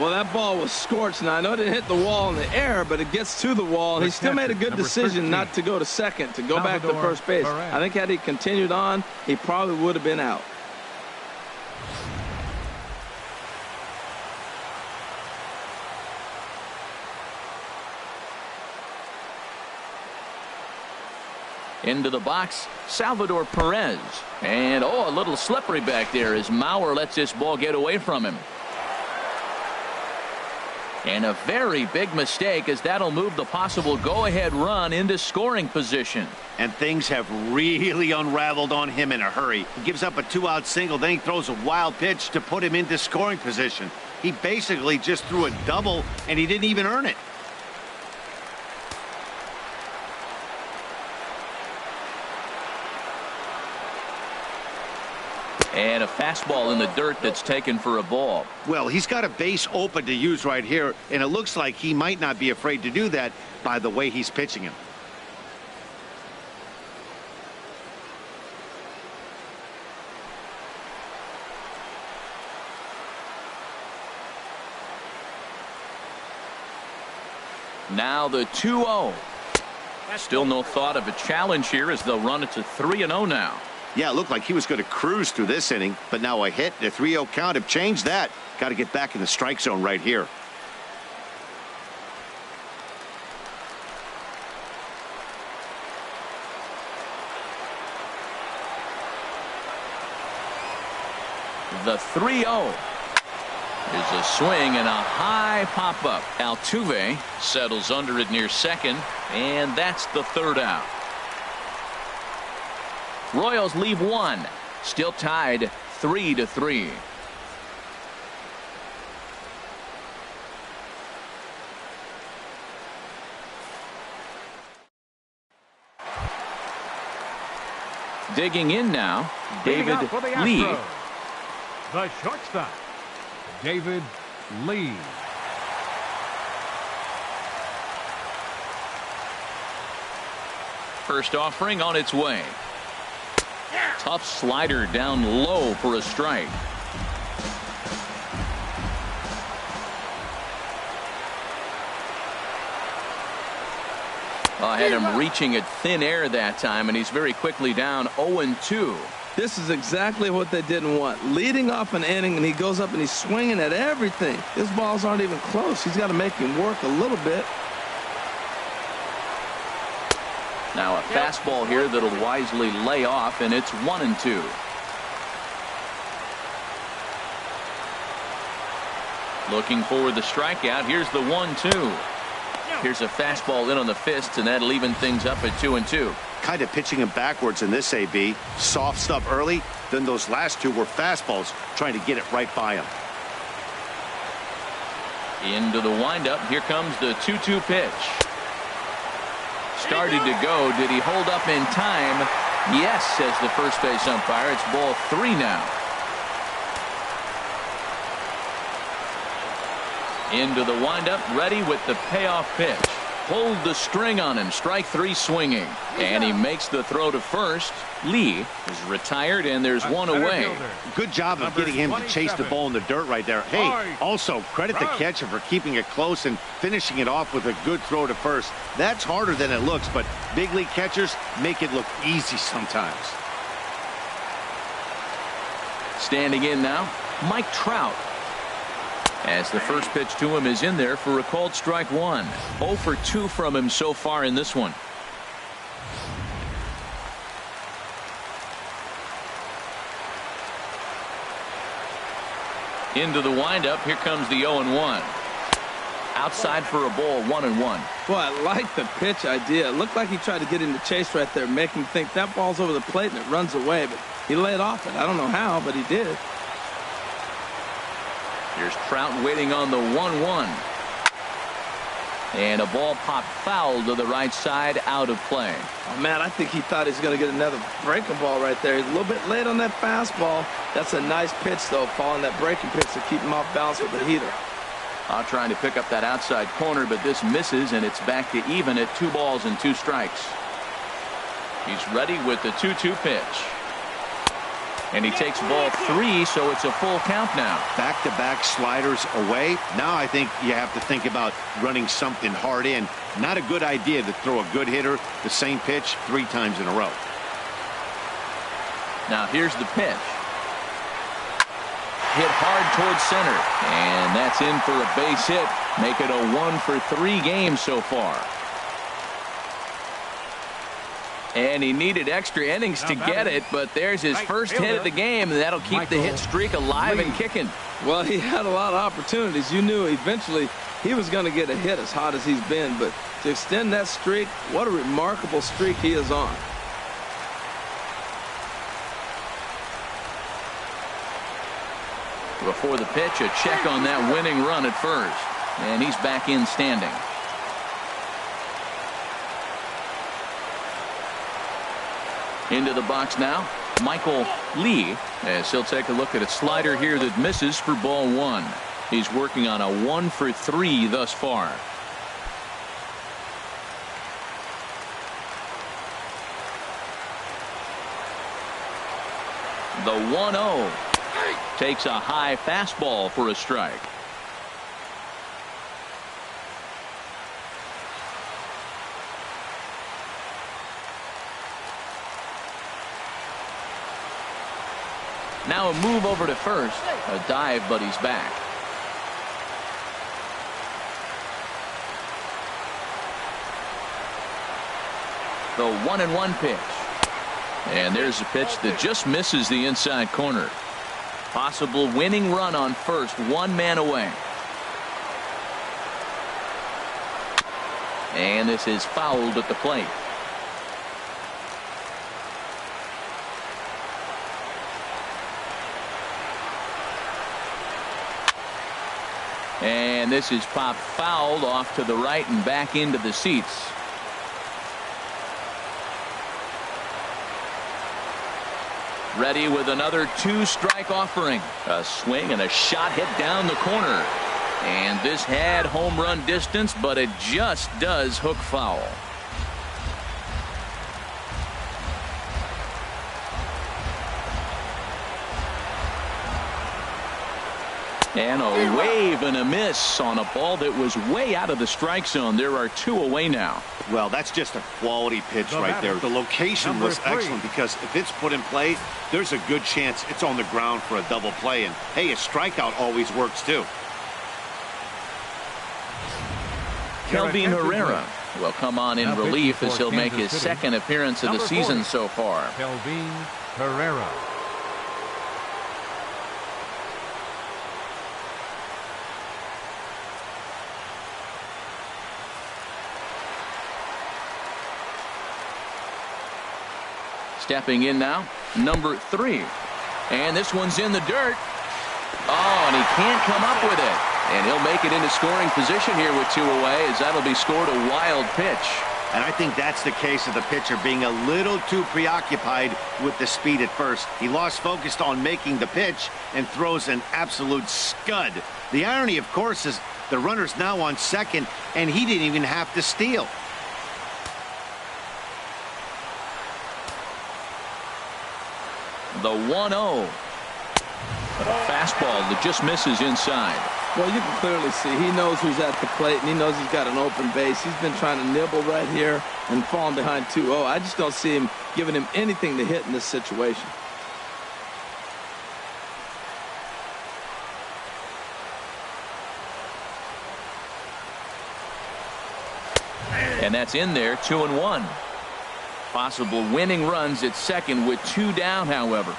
Well, that ball was scorched. Now, I know it didn't hit the wall in the air, but it gets to the wall. And he still made a good decision not to go to second, to go back to first base. I think had he continued on, he probably would have been out. Into the box, Salvador Perez. And, a little slippery back there as Mauer lets this ball get away from him. And a very big mistake, as that'll move the possible go-ahead run into scoring position. And things have really unraveled on him in a hurry. He gives up a 2-out single, then he throws a wild pitch to put him into scoring position. He basically just threw a double, and he didn't even earn it. And a fastball in the dirt that's taken for a ball. Well, he's got a base open to use right here, and it looks like he might not be afraid to do that by the way he's pitching him. Now the 2-0. Still no thought of a challenge here as they'll run it to 3-0 now. Yeah, it looked like he was going to cruise through this inning, but now a hit and a 3-0 count have changed that. Got to get back in the strike zone right here. The 3-0 is a swing and a high pop-up. Altuve settles under it near second, and that's the third out. Royals leave one. Still tied 3-3. Digging in now, David Lee. The shortstop, David Lee. First offering on its way. Tough slider down low for a strike. Had him reaching at thin air that time, and he's very quickly down 0-2. This is exactly what they didn't want. Leading off an inning, and he goes up and he's swinging at everything. His balls aren't even close. He's got to make him work a little bit. Now a fastball here that'll wisely lay off, and it's 1-2. Looking for the strikeout. Here's the 1-2. Here's a fastball in on the fist, and that'll even things up at 2-2. Kind of pitching him backwards in this, AB. Soft stuff early, then those last two were fastballs, trying to get it right by him. Into the windup. Here comes the 2-2 pitch. Started to go. Did he hold up in time? Yes, says the first base umpire. It's ball 3 now. Into the windup, ready with the payoff pitch. Pulled the string on him. Strike 3 swinging. And he makes the throw to first. Lee is retired, and there's one away. Good job of getting him to chase the ball in the dirt right there. Hey, also credit the catcher for keeping it close and finishing it off with a good throw to first. That's harder than it looks, but big league catchers make it look easy sometimes. Standing in now, Mike Trout. As the first pitch to him is in there for a called strike 1. 0 for 2 from him so far in this one. Into the windup. Here comes the 0-1. Outside for a ball, 1-1. Boy, I like the pitch idea. It looked like he tried to get in the chase right there, make him think that ball's over the plate and it runs away, but he laid off it. I don't know how, but he did. Here's Trout waiting on the 1-1. And a ball popped foul to the right side, out of play. Oh, man, I think he thought he was going to get another breaking ball right there. He's a little bit late on that fastball. That's a nice pitch, though, following that breaking pitch to keep him off balance with the heater. Trying to pick up that outside corner, but this misses, and it's back to even at 2 balls and 2 strikes. He's ready with the 2-2 pitch. And he takes ball 3, so it's a full count now. Back-to-back sliders away. Now I think you have to think about running something hard in. Not a good idea to throw a good hitter the same pitch 3 times in a row. Now here's the pitch. Hit hard towards center. And that's in for a base hit. Make it a 1 for 3 game so far. And he needed extra innings to get it, but there's his first hit of the game, and that'll keep the hit streak alive and kicking. Well, he had a lot of opportunities. You knew eventually he was going to get a hit as hot as he's been, but to extend that streak, what a remarkable streak he is on. Before the pitch, a check on that winning run at first, and he's back in standing. Into the box now, Michael Lee, as he'll take a look at a slider here that misses for ball 1. He's working on a 1 for 3 thus far. The 1-0 takes a high fastball for a strike. Now a move over to first. A dive, but he's back. The 1-1 pitch. And there's a pitch that just misses the inside corner. Possible winning run on first, 1 man away. And this is fouled at the plate. And this is popped fouled off to the right and back into the seats. Ready with another 2-strike offering. A swing and a shot hit down the corner. And this had home run distance, but it just does hook foul. And a wave and a miss on a ball that was way out of the strike zone. There are 2 away now. Well, that's just a quality pitch right there. The location was excellent because if it's put in play, there's a good chance it's on the ground for a double play. And, hey, a strikeout always works, too. Kelvin Herrera will come on in relief as he'll make his second appearance of the season so far. Kelvin Herrera. Stepping in now, number 3. And this one's in the dirt. Oh, and he can't come up with it. And he'll make it into scoring position here with 2 away, as that'll be scored a wild pitch. And I think that's the case of the pitcher being a little too preoccupied with the speed at first. He lost focus on making the pitch and throws an absolute scud. The irony, of course, is the runner's now on second, and he didn't even have to steal. The 1-0. A fastball that just misses inside. Well, you can clearly see he knows who's at the plate, and he knows he's got an open base. He's been trying to nibble right here and falling behind 2-0. I just don't see him giving him anything to hit in this situation. And that's in there, 2-1. Possible winning runs at second with 2 down, however.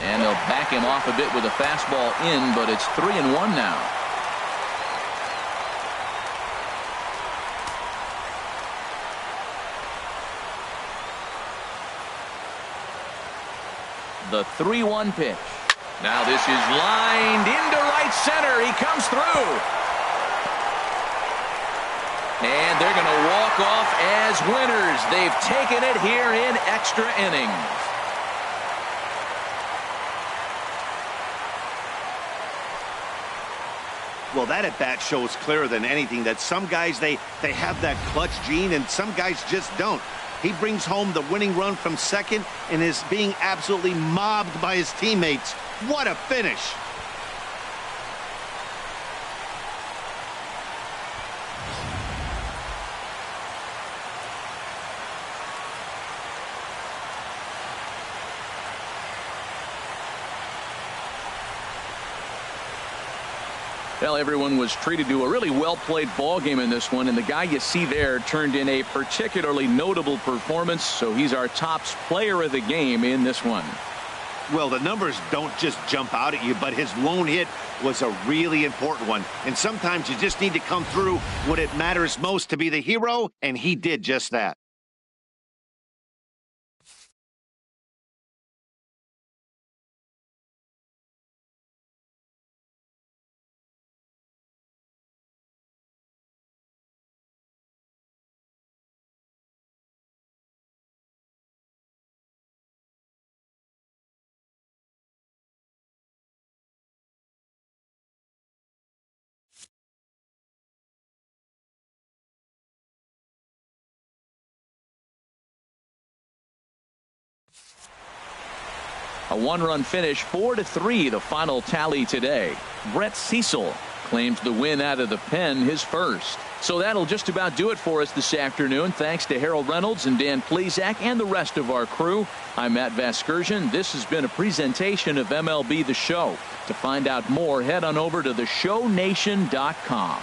And they'll back him off a bit with a fastball in, but it's 3-1 now. The 3-1 pitch. Now this is lined into right center. He comes through. And they're going to walk off as winners. They've taken it here in extra innings. Well, that at-bat shows clearer than anything that some guys, they have that clutch gene, and some guys just don't. He brings home the winning run from second and is being absolutely mobbed by his teammates. What a finish. Well, everyone was treated to a really well-played ball game in this one, and the guy you see there turned in a particularly notable performance, so he's our top player of the game in this one. Well, the numbers don't just jump out at you, but his lone hit was a really important one. And sometimes you just need to come through when it matters most to be the hero, and he did just that. A one-run finish, 4-3, the final tally today. Brett Cecil claims the win out of the pen, his first. So that'll just about do it for us this afternoon. Thanks to Harold Reynolds and Dan Plesac and the rest of our crew. I'm Matt Vasgersian. This has been a presentation of MLB The Show. To find out more, head on over to theshownation.com.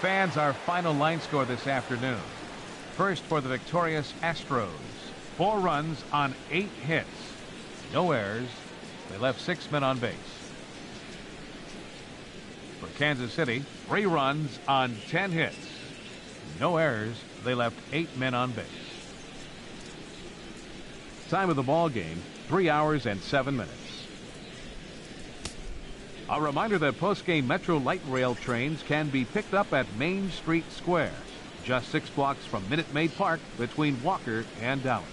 Fans, our final line score this afternoon. First for the victorious Astros. 4 runs on 8 hits. No errors. They left 6 men on base. For Kansas City, 3 runs on 10 hits. No errors. They left 8 men on base. Time of the ball game, 3 hours and 7 minutes. A reminder that post-game Metro Light Rail trains can be picked up at Main Street Square, just 6 blocks from Minute Maid Park between Walker and Dallas.